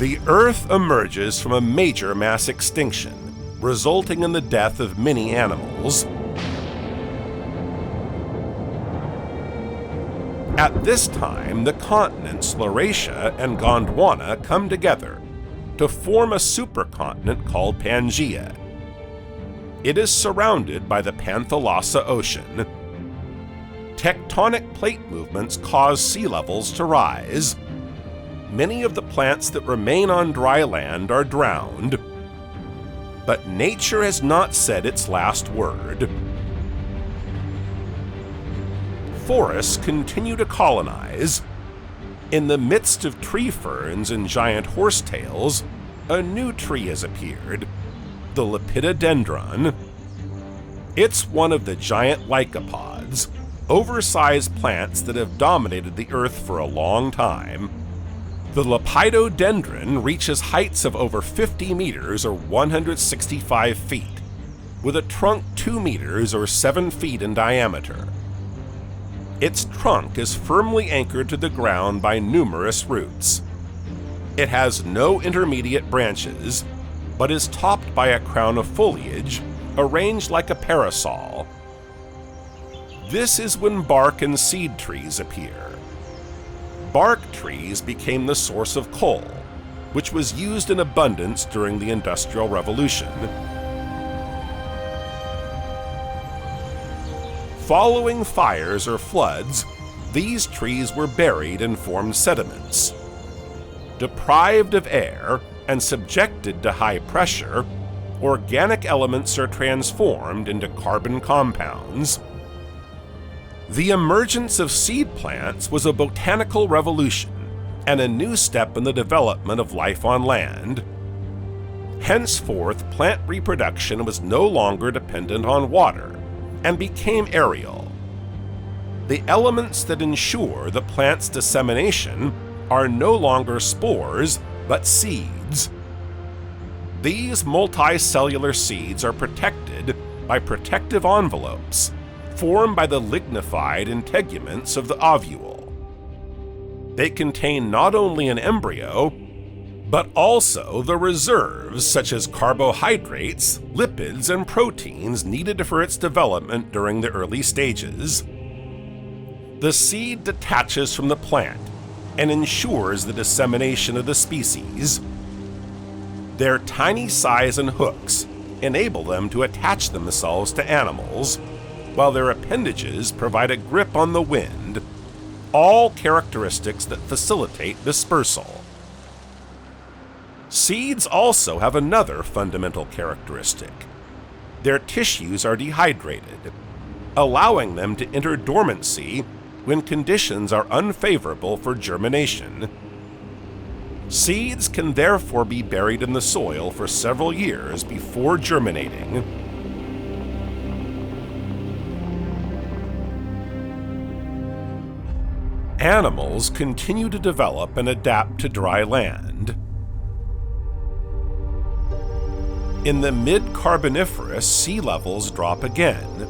The Earth emerges from a major mass extinction, resulting in the death of many animals. At this time, the continents Laurasia and Gondwana come together to form a supercontinent called Pangaea. It is surrounded by the Panthalassa Ocean. Tectonic plate movements cause sea levels to rise. Many of the plants that remain on dry land are drowned. But nature has not said its last word. Forests continue to colonize. In the midst of tree ferns and giant horsetails, a new tree has appeared, the Lepidodendron. It's one of the giant lycopods, oversized plants that have dominated the Earth for a long time. The Lepidodendron reaches heights of over 50 meters or 165 feet, with a trunk 2 meters or 7 feet in diameter. Its trunk is firmly anchored to the ground by numerous roots. It has no intermediate branches, but is topped by a crown of foliage arranged like a parasol. This is when bark and seed trees appear. Bark trees became the source of coal, which was used in abundance during the Industrial Revolution. Following fires or floods, these trees were buried and formed sediments. Deprived of air and subjected to high pressure, organic elements are transformed into carbon compounds. The emergence of seed plants was a botanical revolution and a new step in the development of life on land. Henceforth, plant reproduction was no longer dependent on water and became aerial. The elements that ensure the plant's dissemination are no longer spores, but seeds. These multicellular seeds are protected by protective envelopes formed by the lignified integuments of the ovule. They contain not only an embryo, but also the reserves such as carbohydrates, lipids, and proteins needed for its development during the early stages. The seed detaches from the plant and ensures the dissemination of the species. Their tiny size and hooks enable them to attach themselves to animals, while their appendages provide a grip on the wind all characteristics that facilitate dispersal. Seeds also have another fundamental characteristic. Their tissues are dehydrated, allowing them to enter dormancy when conditions are unfavorable for germination. Seeds can therefore be buried in the soil for several years before germinating. Animals continue to develop and adapt to dry land. In the mid-Carboniferous, sea levels drop again.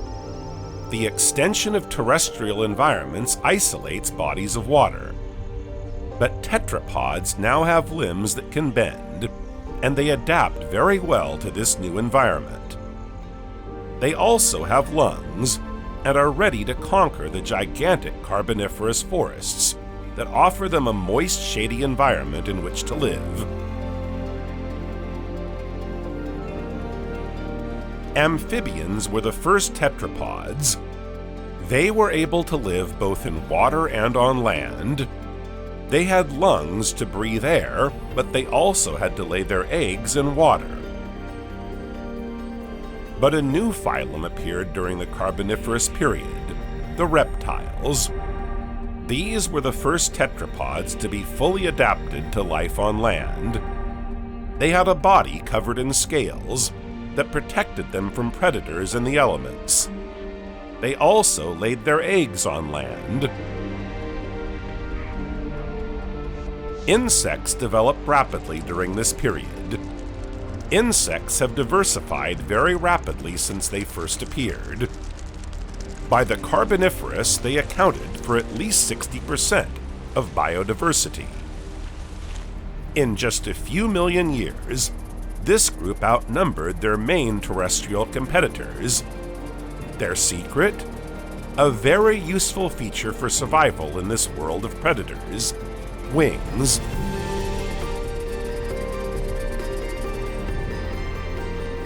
The extension of terrestrial environments isolates bodies of water. But tetrapods now have limbs that can bend, and they adapt very well to this new environment. They also have lungs and are ready to conquer the gigantic Carboniferous forests that offer them a moist, shady environment in which to live. Amphibians were the first tetrapods. They were able to live both in water and on land. They had lungs to breathe air, but they also had to lay their eggs in water. But a new phylum appeared during the Carboniferous period, the reptiles. These were the first tetrapods to be fully adapted to life on land. They had a body covered in scales that protected them from predators and the elements. They also laid their eggs on land. Insects developed rapidly during this period. Insects have diversified very rapidly since they first appeared. By the Carboniferous, they accounted for at least 60% of biodiversity. In just a few million years, this group outnumbered their main terrestrial competitors. Their secret? A very useful feature for survival in this world of predators: wings.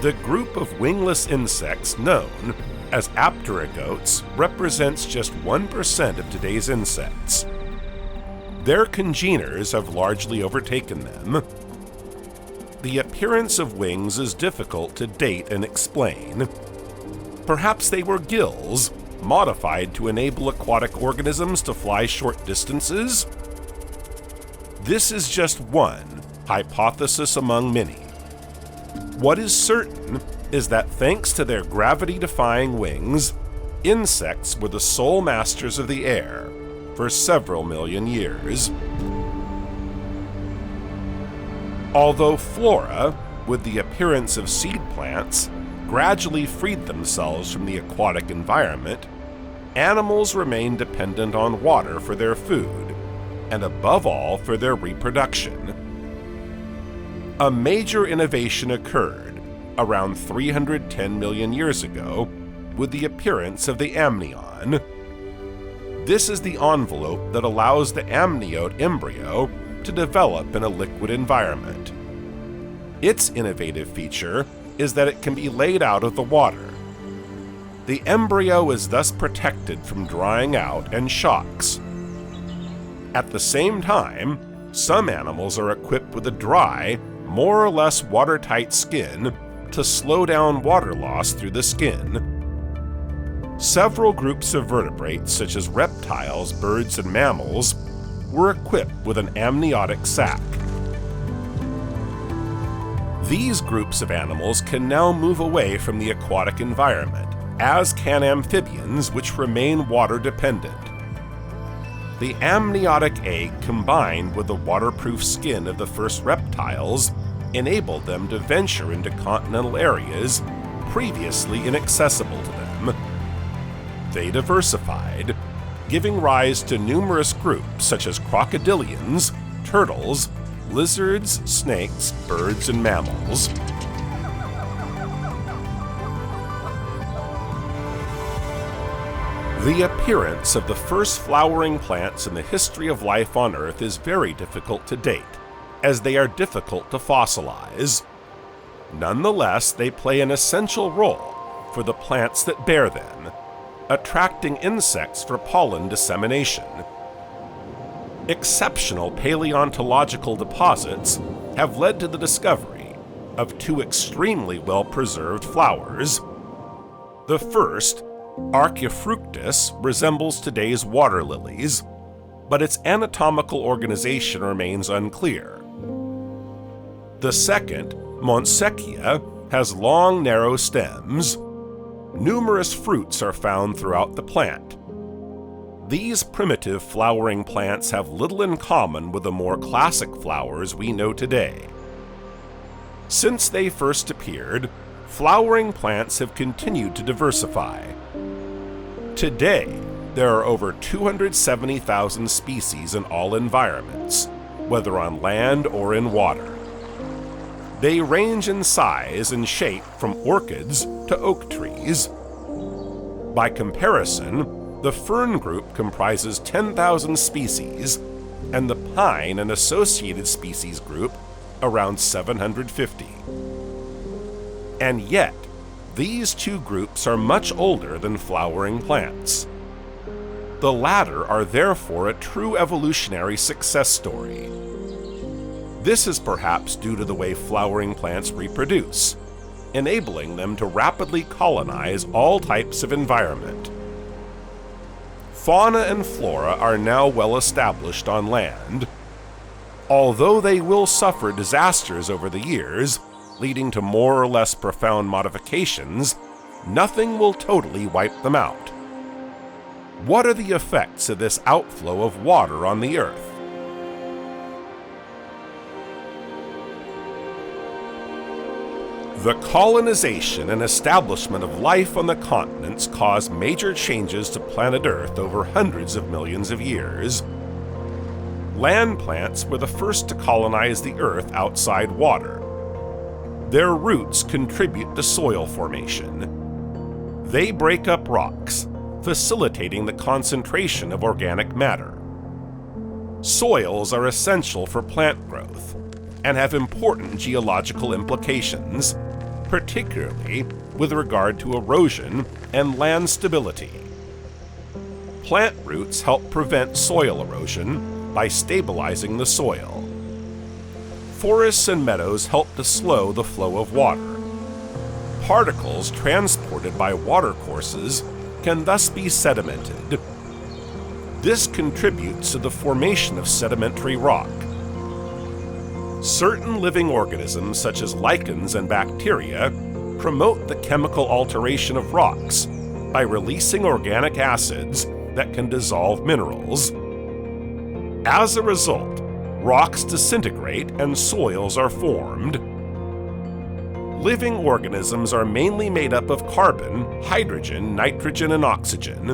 The group of wingless insects known as apterygotes represents just 1% of today's insects. Their congeners have largely overtaken them. The appearance of wings is difficult to date and explain. Perhaps they were gills, modified to enable aquatic organisms to fly short distances? This is just one hypothesis among many. What is certain is that thanks to their gravity-defying wings, insects were the sole masters of the air for several million years. Although flora, with the appearance of seed plants, gradually freed themselves from the aquatic environment, animals remain dependent on water for their food, and above all for their reproduction. A major innovation occurred around 310 million years ago with the appearance of the amnion. This is the envelope that allows the amniote embryo to develop in a liquid environment. Its innovative feature is that it can be laid out of the water. The embryo is thus protected from drying out and shocks. At the same time, some animals are equipped with a dry, more or less watertight skin to slow down water loss through the skin. Several groups of vertebrates, such as reptiles, birds, and mammals, were equipped with an amniotic sac. These groups of animals can now move away from the aquatic environment, as can amphibians, which remain water-dependent. The amniotic egg combined with the waterproof skin of the first reptiles enabled them to venture into continental areas previously inaccessible to them. They diversified, giving rise to numerous groups such as crocodilians, turtles, lizards, snakes, birds, and mammals. The appearance of the first flowering plants in the history of life on Earth is very difficult to date, as they are difficult to fossilize. Nonetheless, they play an essential role for the plants that bear them, attracting insects for pollen dissemination. exceptional paleontological deposits have led to the discovery of two extremely well-preserved flowers. The first, Archaefructus, resembles today's water lilies, but its anatomical organization remains unclear. The second, Montsechia, has long, narrow stems. Numerous fruits are found throughout the plant. These primitive flowering plants have little in common with the more classic flowers we know today. Since they first appeared, flowering plants have continued to diversify. Today, there are over 270,000 species in all environments, whether on land or in water. They range in size and shape from orchids to oak trees. By comparison, the fern group comprises 10,000 species, and the pine and associated species group around 750. And yet, these two groups are much older than flowering plants. The latter are therefore a true evolutionary success story. This is perhaps due to the way flowering plants reproduce, enabling them to rapidly colonize all types of environment. Fauna and flora are now well established on land. Although they will suffer disasters over the years, leading to more or less profound modifications, nothing will totally wipe them out. What are the effects of this outflow of water on the Earth? The colonization and establishment of life on the continents caused major changes to planet Earth over hundreds of millions of years. Land plants were the first to colonize the Earth outside water. Their roots contribute to soil formation. They break up rocks, facilitating the concentration of organic matter. Soils are essential for plant growth and have important geological implications, particularly with regard to erosion and land stability. Plant roots help prevent soil erosion by stabilizing the soil. Forests and meadows help to slow the flow of water. Particles transported by watercourses can thus be sedimented. This contributes to the formation of sedimentary rock. Certain living organisms, such as lichens and bacteria, promote the chemical alteration of rocks by releasing organic acids that can dissolve minerals. As a result, rocks disintegrate and soils are formed. Living organisms are mainly made up of carbon, hydrogen, nitrogen, and oxygen.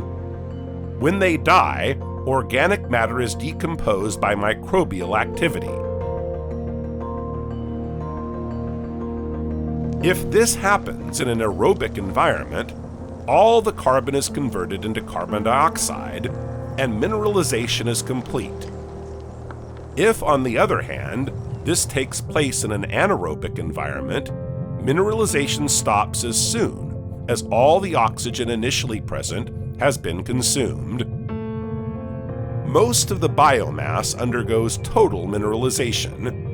When they die, organic matter is decomposed by microbial activity. If this happens in an aerobic environment, all the carbon is converted into carbon dioxide, and mineralization is complete. If, on the other hand, this takes place in an anaerobic environment, mineralization stops as soon as all the oxygen initially present has been consumed. Most of the biomass undergoes total mineralization.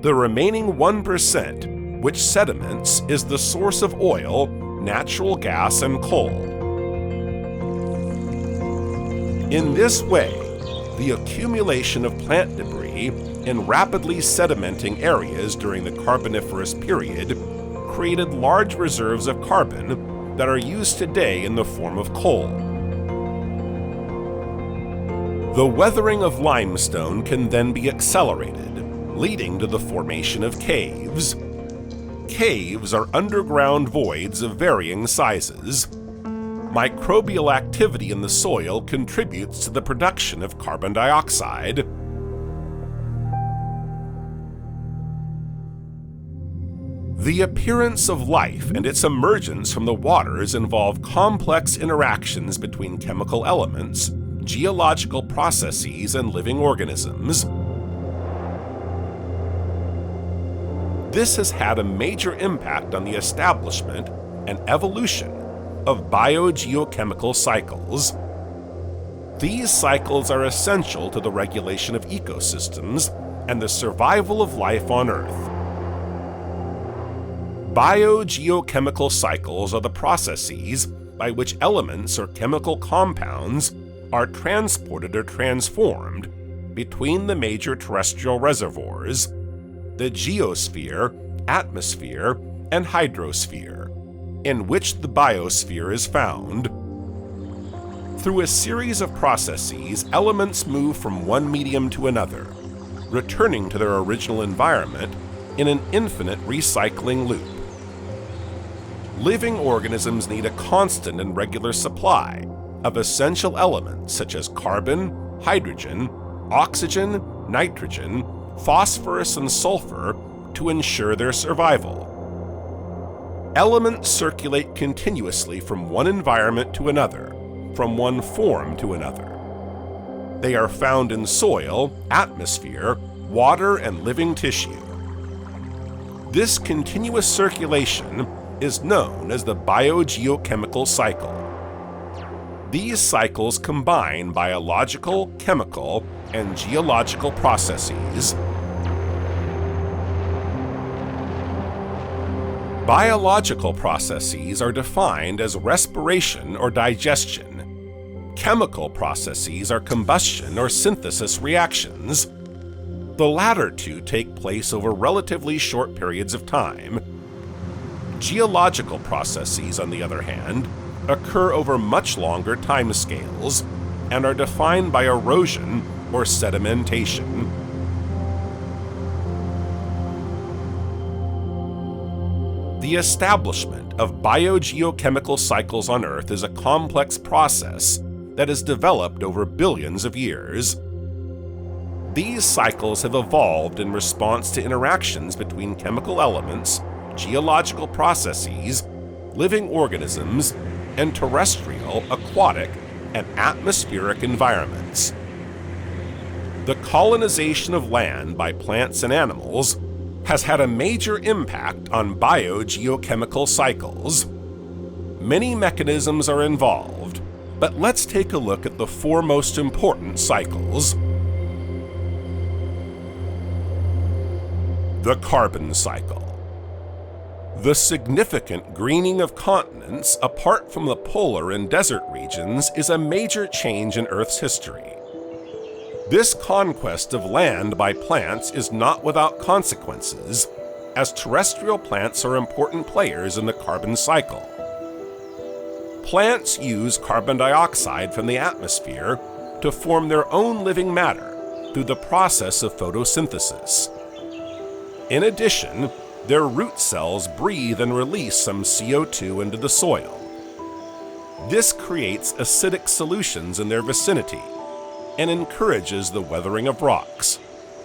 The remaining 1%, which sediments, is the source of oil, natural gas, and coal. In this way, the accumulation of plant debris in rapidly sedimenting areas during the Carboniferous period created large reserves of carbon that are used today in the form of coal. The weathering of limestone can then be accelerated, leading to the formation of caves. Caves are underground voids of varying sizes. Microbial activity in the soil contributes to the production of carbon dioxide. The appearance of life and its emergence from the waters involve complex interactions between chemical elements, geological processes, and living organisms. This has had a major impact on the establishment and evolution of biogeochemical cycles. These cycles are essential to the regulation of ecosystems and the survival of life on Earth. Biogeochemical cycles are the processes by which elements or chemical compounds are transported or transformed between the major terrestrial reservoirs, the geosphere, atmosphere, and hydrosphere, in which the biosphere is found. Through a series of processes, elements move from one medium to another, returning to their original environment in an infinite recycling loop. Living organisms need a constant and regular supply of essential elements such as carbon, hydrogen, oxygen, nitrogen, phosphorus, and sulfur to ensure their survival. Elements circulate continuously from one environment to another, from one form to another. They are found in soil, atmosphere, water, and living tissue. This continuous circulation is known as the biogeochemical cycle. These cycles combine biological, chemical, and geological processes. Biological processes are defined as respiration or digestion. Chemical processes are combustion or synthesis reactions. The latter two take place over relatively short periods of time. Geological processes, on the other hand, occur over much longer timescales and are defined by erosion or sedimentation. The establishment of biogeochemical cycles on Earth is a complex process that has developed over billions of years. These cycles have evolved in response to interactions between chemical elements, geological processes, living organisms, and terrestrial, aquatic, and atmospheric environments. The colonization of land by plants and animals has had a major impact on biogeochemical cycles. Many mechanisms are involved, but let's take a look at the four most important cycles. The carbon cycle. The significant greening of continents apart from the polar and desert regions is a major change in Earth's history. This conquest of land by plants is not without consequences, as terrestrial plants are important players in the carbon cycle. Plants use carbon dioxide from the atmosphere to form their own living matter through the process of photosynthesis. In addition, their root cells breathe and release some CO2 into the soil. This creates acidic solutions in their vicinity and encourages the weathering of rocks,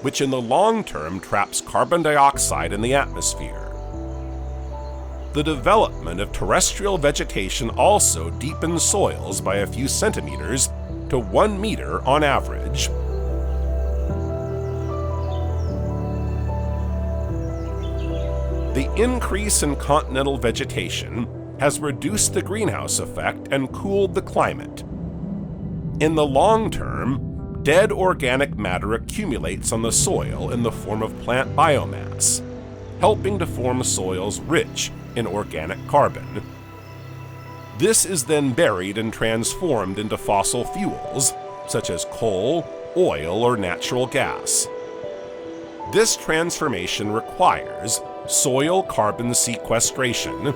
which in the long term traps carbon dioxide in the atmosphere. The development of terrestrial vegetation also deepens soils by a few centimeters to 1 meter on average. The increase in continental vegetation has reduced the greenhouse effect and cooled the climate. In the long term, dead organic matter accumulates on the soil in the form of plant biomass, helping to form soils rich in organic carbon. This is then buried and transformed into fossil fuels, such as coal, oil, or natural gas. This transformation requires soil carbon sequestration.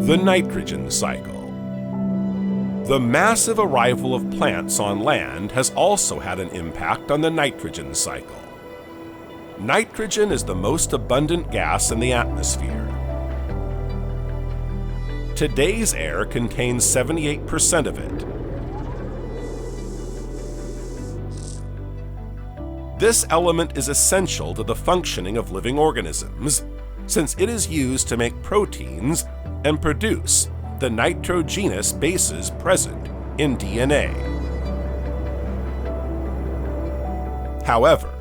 The nitrogen cycle. The massive arrival of plants on land has also had an impact on the nitrogen cycle. Nitrogen is the most abundant gas in the atmosphere. Today's air contains 78% of it. This element is essential to the functioning of living organisms, since it is used to make proteins and produce the nitrogenous bases present in DNA. However,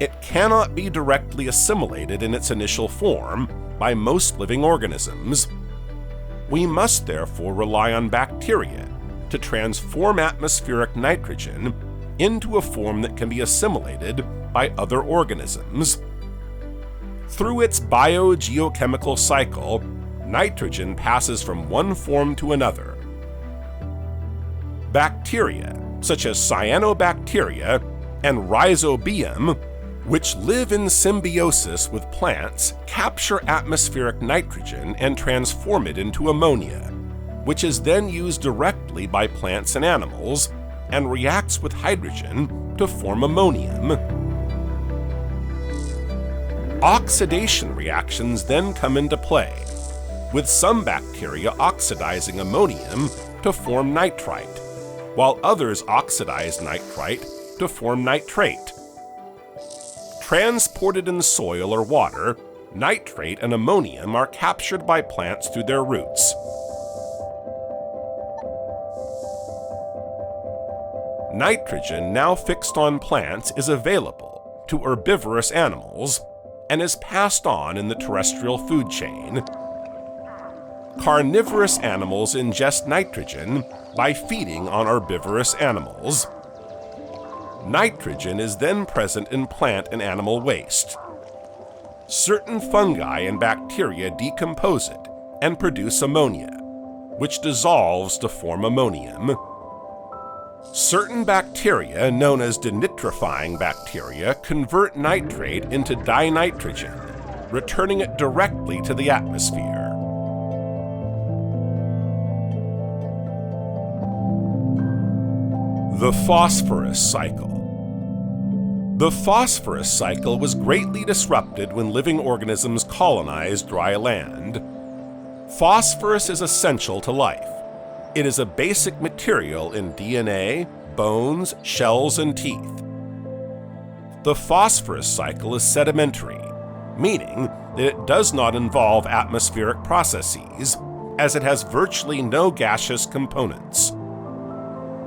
it cannot be directly assimilated in its initial form by most living organisms, We must therefore rely on bacteria to transform atmospheric nitrogen into a form that can be assimilated by other organisms. Through its biogeochemical cycle, nitrogen passes from one form to another. Bacteria, such as cyanobacteria and rhizobium, which live in symbiosis with plants, capture atmospheric nitrogen and transform it into ammonia, which is then used directly by plants and animals and reacts with hydrogen to form ammonium. Oxidation reactions then come into play, with some bacteria oxidizing ammonium to form nitrite, while others oxidize nitrite to form nitrate. Transported in soil or water, nitrate and ammonium are captured by plants through their roots. Nitrogen now fixed on plants is available to herbivorous animals and is passed on in the terrestrial food chain. Carnivorous animals ingest nitrogen by feeding on herbivorous animals. Nitrogen is then present in plant and animal waste. Certain fungi and bacteria decompose it and produce ammonia, which dissolves to form ammonium. Certain bacteria, known as denitrifying bacteria, convert nitrate into dinitrogen, returning it directly to the atmosphere. The phosphorus cycle. The phosphorus cycle was greatly disrupted when living organisms colonized dry land. Phosphorus is essential to life. It is a basic material in DNA, bones, shells, and teeth. The phosphorus cycle is sedimentary, meaning that it does not involve atmospheric processes, as it has virtually no gaseous components.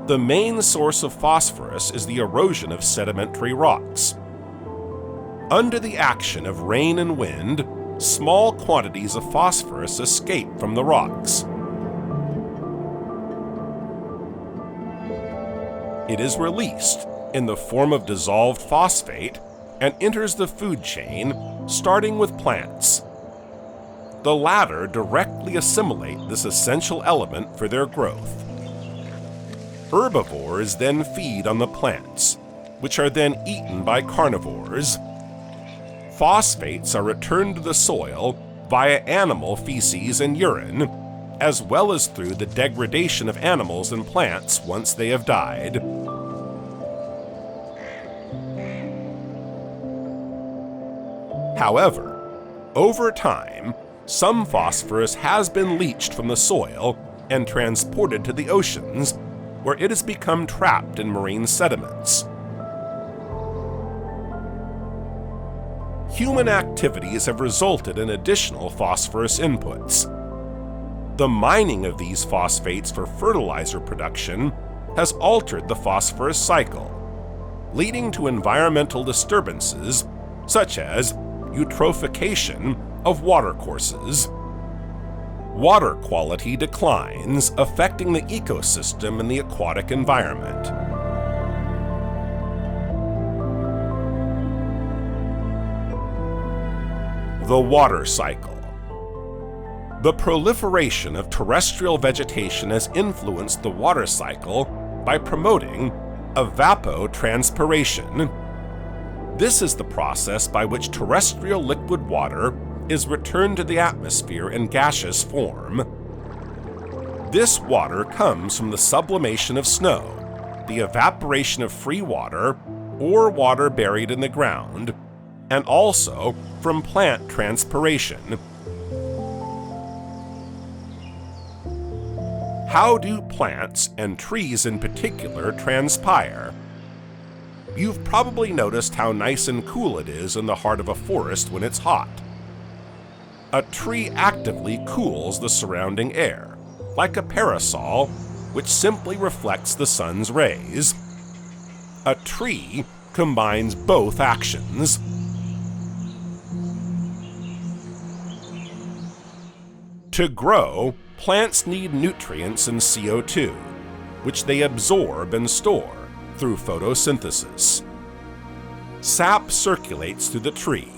The main source of phosphorus is the erosion of sedimentary rocks. Under the action of rain and wind, small quantities of phosphorus escape from the rocks. It is released in the form of dissolved phosphate and enters the food chain, starting with plants. The latter directly assimilate this essential element for their growth. Herbivores then feed on the plants, which are then eaten by carnivores. Phosphates are returned to the soil via animal feces and urine, as well as through the degradation of animals and plants once they have died. However, over time, some phosphorus has been leached from the soil and transported to the oceans, where it has become trapped in marine sediments. Human activities have resulted in additional phosphorus inputs. The mining of these phosphates for fertilizer production has altered the phosphorus cycle, leading to environmental disturbances such as eutrophication of watercourses. Water quality declines, affecting the ecosystem and the aquatic environment. The water cycle. The proliferation of terrestrial vegetation has influenced the water cycle by promoting evapotranspiration. This is the process by which terrestrial liquid water is returned to the atmosphere in gaseous form. This water comes from the sublimation of snow, the evaporation of free water, or water buried in the ground, and also from plant transpiration. How do plants, and trees in particular, transpire? You've probably noticed how nice and cool it is in the heart of a forest when it's hot. A tree actively cools the surrounding air, like a parasol, which simply reflects the sun's rays. A tree combines both actions. To grow, Plants need nutrients and CO2, which they absorb and store through photosynthesis. Sap circulates through the tree,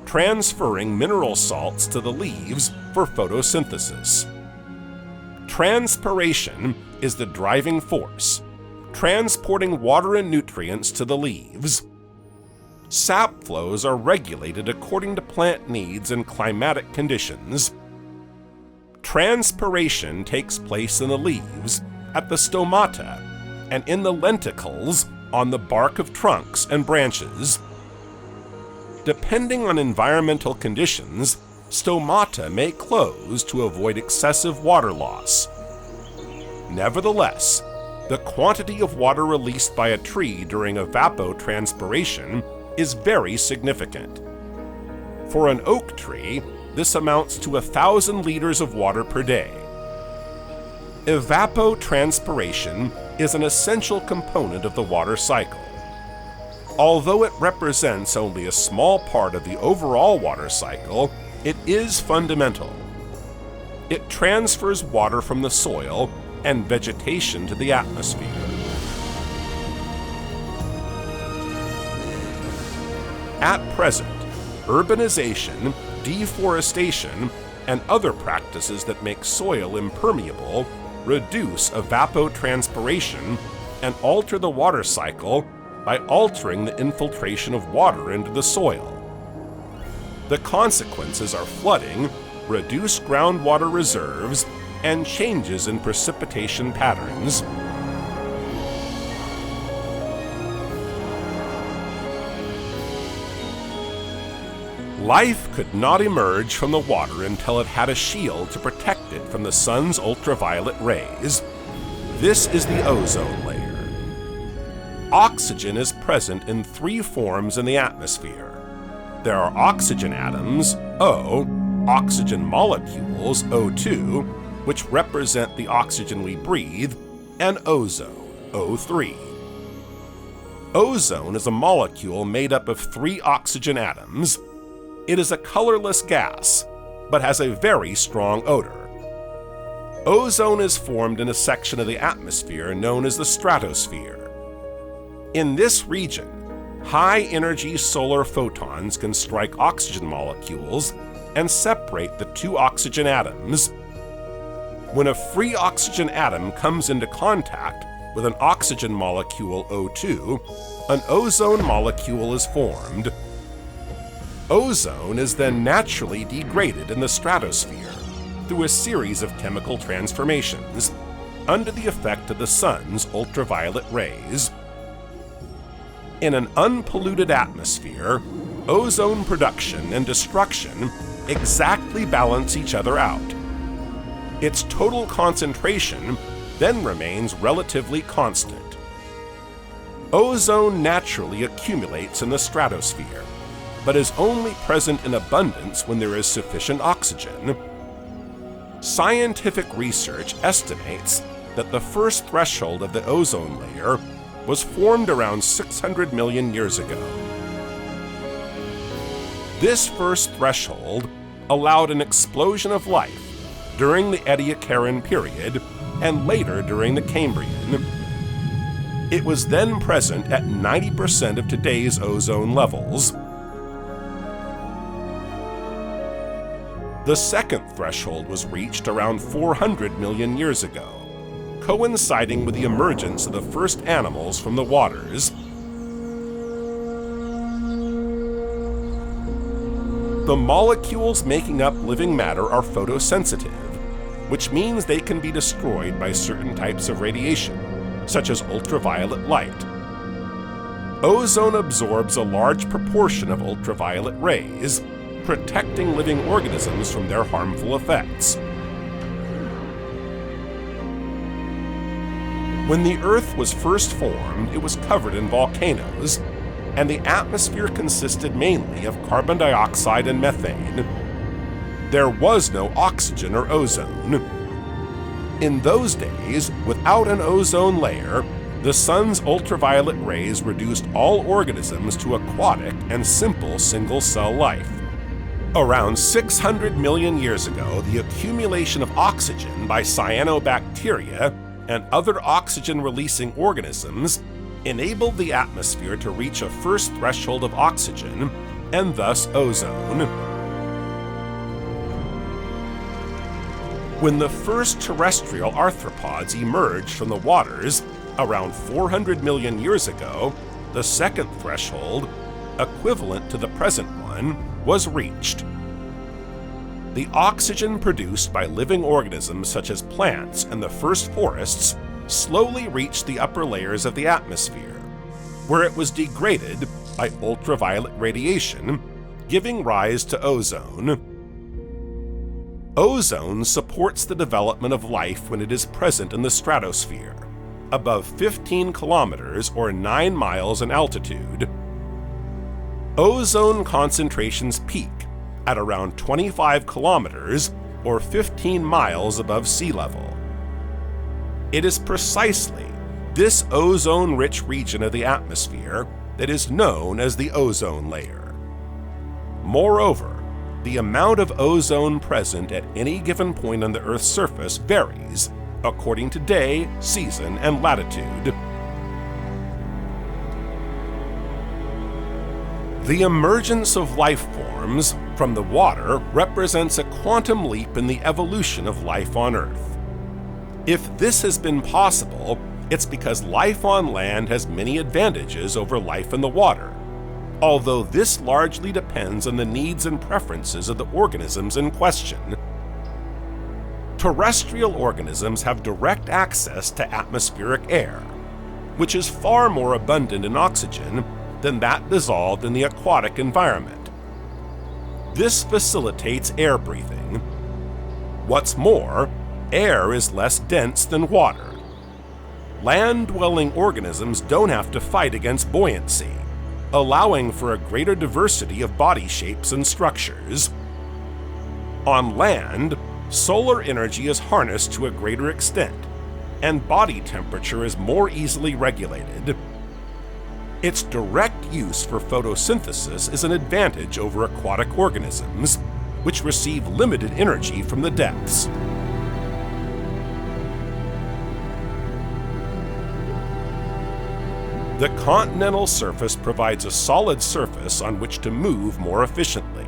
transferring mineral salts to the leaves for photosynthesis. Transpiration is the driving force, transporting water and nutrients to the leaves. Sap flows are regulated according to plant needs and climatic conditions. Transpiration takes place in the leaves, at the stomata, and in the lenticels on the bark of trunks and branches. Depending on environmental conditions, stomata may close to avoid excessive water loss. Nevertheless, the quantity of water released by a tree during evapotranspiration is very significant. For an oak tree, this amounts to 1,000 liters of water per day. Evapotranspiration is an essential component of the water cycle. Although it represents only a small part of the overall water cycle, it is fundamental. It transfers water from the soil and vegetation to the atmosphere. At present, urbanization, deforestation, and other practices that make soil impermeable reduce evapotranspiration and alter the water cycle by altering the infiltration of water into the soil. The consequences are flooding, reduced groundwater reserves, and changes in precipitation patterns. Life could not emerge from the water until it had a shield to protect it from the sun's ultraviolet rays. This is the ozone layer. Oxygen is present in 3 forms in the atmosphere. There are oxygen atoms, O, oxygen molecules, O2, which represent the oxygen we breathe, and ozone, O3. Ozone is a molecule made up of 3 oxygen atoms. It is a colorless gas, but has a very strong odor. Ozone is formed in a section of the atmosphere known as the stratosphere. In this region, high-energy solar photons can strike oxygen molecules and separate the 2 oxygen atoms. When a free oxygen atom comes into contact with an oxygen molecule O2, an ozone molecule is formed. Ozone is then naturally degraded in the stratosphere through a series of chemical transformations under the effect of the sun's ultraviolet rays. In an unpolluted atmosphere, ozone production and destruction exactly balance each other out. Its total concentration then remains relatively constant. Ozone naturally accumulates in the stratosphere, but is only present in abundance when there is sufficient oxygen. Scientific research estimates that the first threshold of the ozone layer was formed around 600 million years ago. This first threshold allowed an explosion of life during the Ediacaran period and later during the Cambrian. It was then present at 90% of today's ozone levels. The second threshold was reached around 400 million years ago, coinciding with the emergence of the first animals from the waters. The molecules making up living matter are photosensitive, which means they can be destroyed by certain types of radiation, such as ultraviolet light. Ozone absorbs a large proportion of ultraviolet rays, protecting living organisms from their harmful effects. When the Earth was first formed, it was covered in volcanoes, and the atmosphere consisted mainly of carbon dioxide and methane. There was no oxygen or ozone. In those days, without an ozone layer, the sun's ultraviolet rays reduced all organisms to aquatic and simple single-cell life. Around 600 million years ago, the accumulation of oxygen by cyanobacteria and other oxygen-releasing organisms enabled the atmosphere to reach a first threshold of oxygen, and thus ozone. When the first terrestrial arthropods emerged from the waters around 400 million years ago, the second threshold, equivalent to the present one, was reached. The oxygen produced by living organisms such as plants and the first forests slowly reached the upper layers of the atmosphere, where it was degraded by ultraviolet radiation, giving rise to ozone. Ozone supports the development of life when it is present in the stratosphere, above 15 kilometers or 9 miles in altitude. Ozone concentrations peak at around 25 kilometers or 15 miles above sea level. It is precisely this ozone-rich region of the atmosphere that is known as the ozone layer. Moreover, the amount of ozone present at any given point on the Earth's surface varies according to day, season, and latitude. The emergence of life forms from the water represents a quantum leap in the evolution of life on Earth. If this has been possible, it's because life on land has many advantages over life in the water, although this largely depends on the needs and preferences of the organisms in question. Terrestrial organisms have direct access to atmospheric air, which is far more abundant in oxygen than that dissolved in the aquatic environment. This facilitates air breathing. What's more, air is less dense than water. Land-dwelling organisms don't have to fight against buoyancy, allowing for a greater diversity of body shapes and structures. On land, solar energy is harnessed to a greater extent, and body temperature is more easily regulated. Its direct use for photosynthesis is an advantage over aquatic organisms, which receive limited energy from the depths. The continental surface provides a solid surface on which to move more efficiently.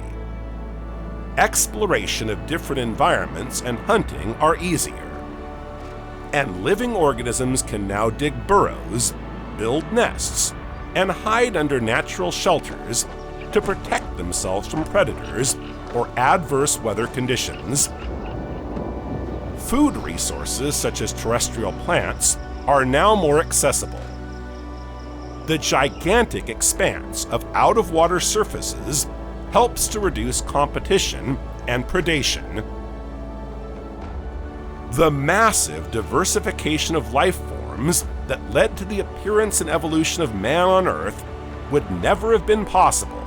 Exploration of different environments and hunting are easier. And living organisms can now dig burrows, build nests, and hide under natural shelters to protect themselves from predators or adverse weather conditions. Food resources such as terrestrial plants are now more accessible. The gigantic expanse of out-of-water surfaces helps to reduce competition and predation. The massive diversification of life forms that led to the appearance and evolution of man on Earth would never have been possible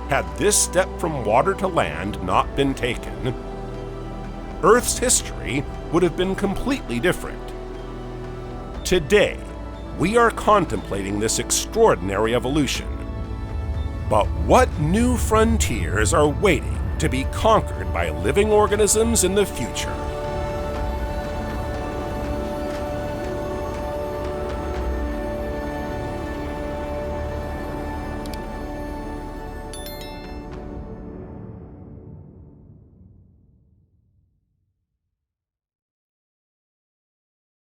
had this step from water to land not been taken. Earth's history would have been completely different. Today, we are contemplating this extraordinary evolution. But what new frontiers are waiting to be conquered by living organisms in the future?